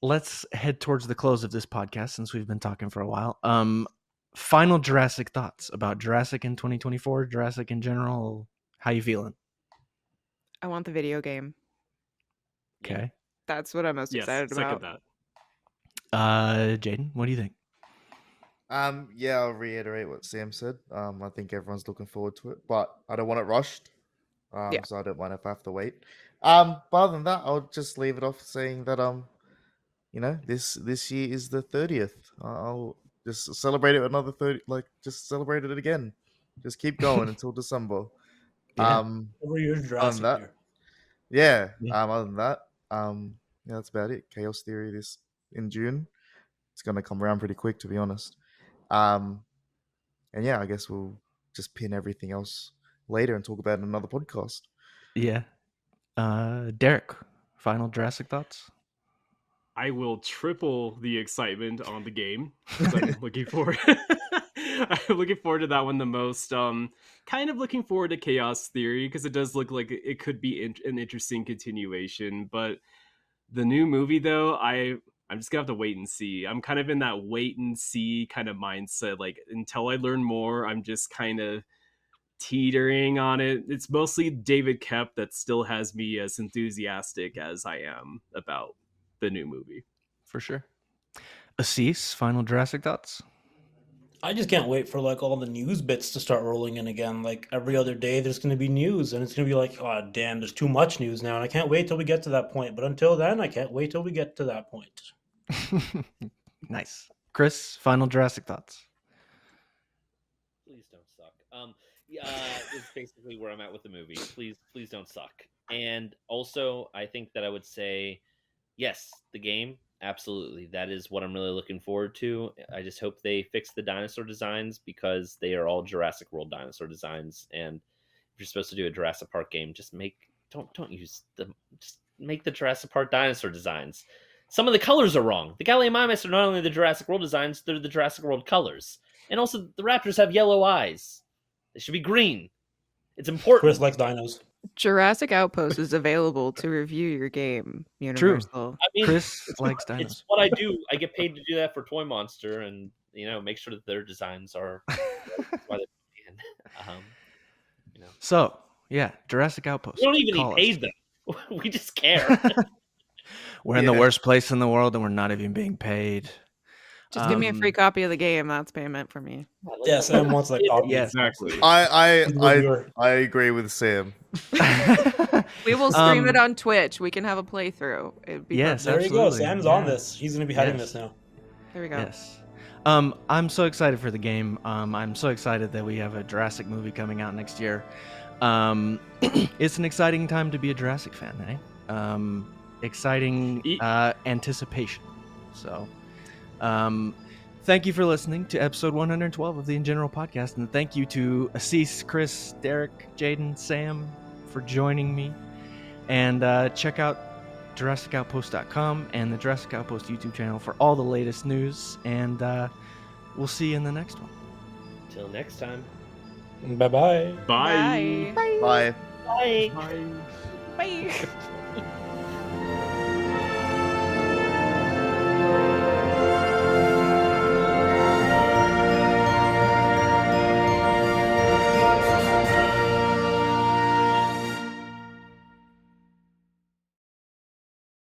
let's head towards the close of this podcast since we've been talking for a while. Final Jurassic thoughts about Jurassic in 2024, Jurassic in general. How you feeling? I want the video game. Okay. That's what I'm most Yes, excited second about. that. Jayden, what do you think? Yeah, I'll reiterate what Sam said. I think everyone's looking forward to it, but I don't want it rushed. Yeah. So I don't mind if I have to wait. But other than that, I'll just leave it off saying that this year is the 30th. I'll just celebrate it another 30, just celebrate it again. Just keep going until December. Yeah. Every year's Jurassic that- year. Yeah. Yeah. Other than that, that's about it. Chaos Theory this in June. It's gonna come around pretty quick, to be honest. And yeah, I guess we'll just pin everything else later and talk about it in another podcast. Yeah. Derrick, final Jurassic thoughts? I will triple the excitement on the game. 'Cause I'm looking forward. I'm looking forward to that one the most. Kind of looking forward to Chaos Theory because it does look like it could be an interesting continuation. But the new movie, though, I'm just gonna have to wait and see. I'm kind of in that wait and see kind of mindset. Like until I learn more, I'm just kind of teetering on it. It's mostly David Koepp that still has me as enthusiastic as I am about the new movie. For sure. Asees, final Jurassic thoughts? I just can't wait for like all the news bits to start rolling in again. Like every other day, there's going to be news, and it's going to be like, oh damn, there's too much news now, and I can't wait till we get to that point. But until then, I can't wait till we get to that point. Nice. Chris, final Jurassic thoughts? Please don't suck. Is basically where I'm at with the movie. Please don't suck. And also, I think that I would say, yes, the game, absolutely. That is what I'm really looking forward to. I just hope they fix the dinosaur designs because they are all Jurassic World dinosaur designs. And if you're supposed to do a Jurassic Park game, just don't use them. Just make the Jurassic Park dinosaur designs. Some of the colors are wrong. The Gallimimus are not only the Jurassic World designs, they're the Jurassic World colors. And also, the raptors have yellow eyes. They should be green. It's important. Chris likes dinos. Jurassic Outpost is available to review your game, Universal. I mean, Chris it's likes what- dinos. It's what I do. I get paid to do that for Toy Monster, and make sure that their designs are why they're in. So, yeah, Jurassic Outpost. We don't even Call need us. paid them. We just care. We're in the Yeah. worst place in the world and we're not even being paid. Just give me a free copy of the game. That's payment for me. Yeah, Sam wants like copy. Yes. Exactly. I agree with Sam. We will stream it on Twitch. We can have a playthrough. It'd be Yes, fun. There you go. absolutely. Sam's on Yeah. this. He's gonna be heading Yes. this now. There we go. Yes. I'm so excited for the game. I'm so excited that we have a Jurassic movie coming out next year. It's an exciting time to be a Jurassic fan, eh? Exciting anticipation. So, thank you for listening to episode 112 of the InGeneral podcast, and thank you to Asees, Chris, Derrick, Jayden, Sam for joining me. And check out JurassicOutpost.com and the Jurassic Outpost YouTube channel for all the latest news. And we'll see you in the next one. Till next time. Bye-bye. Bye. Bye. Bye. Bye. Bye. Bye.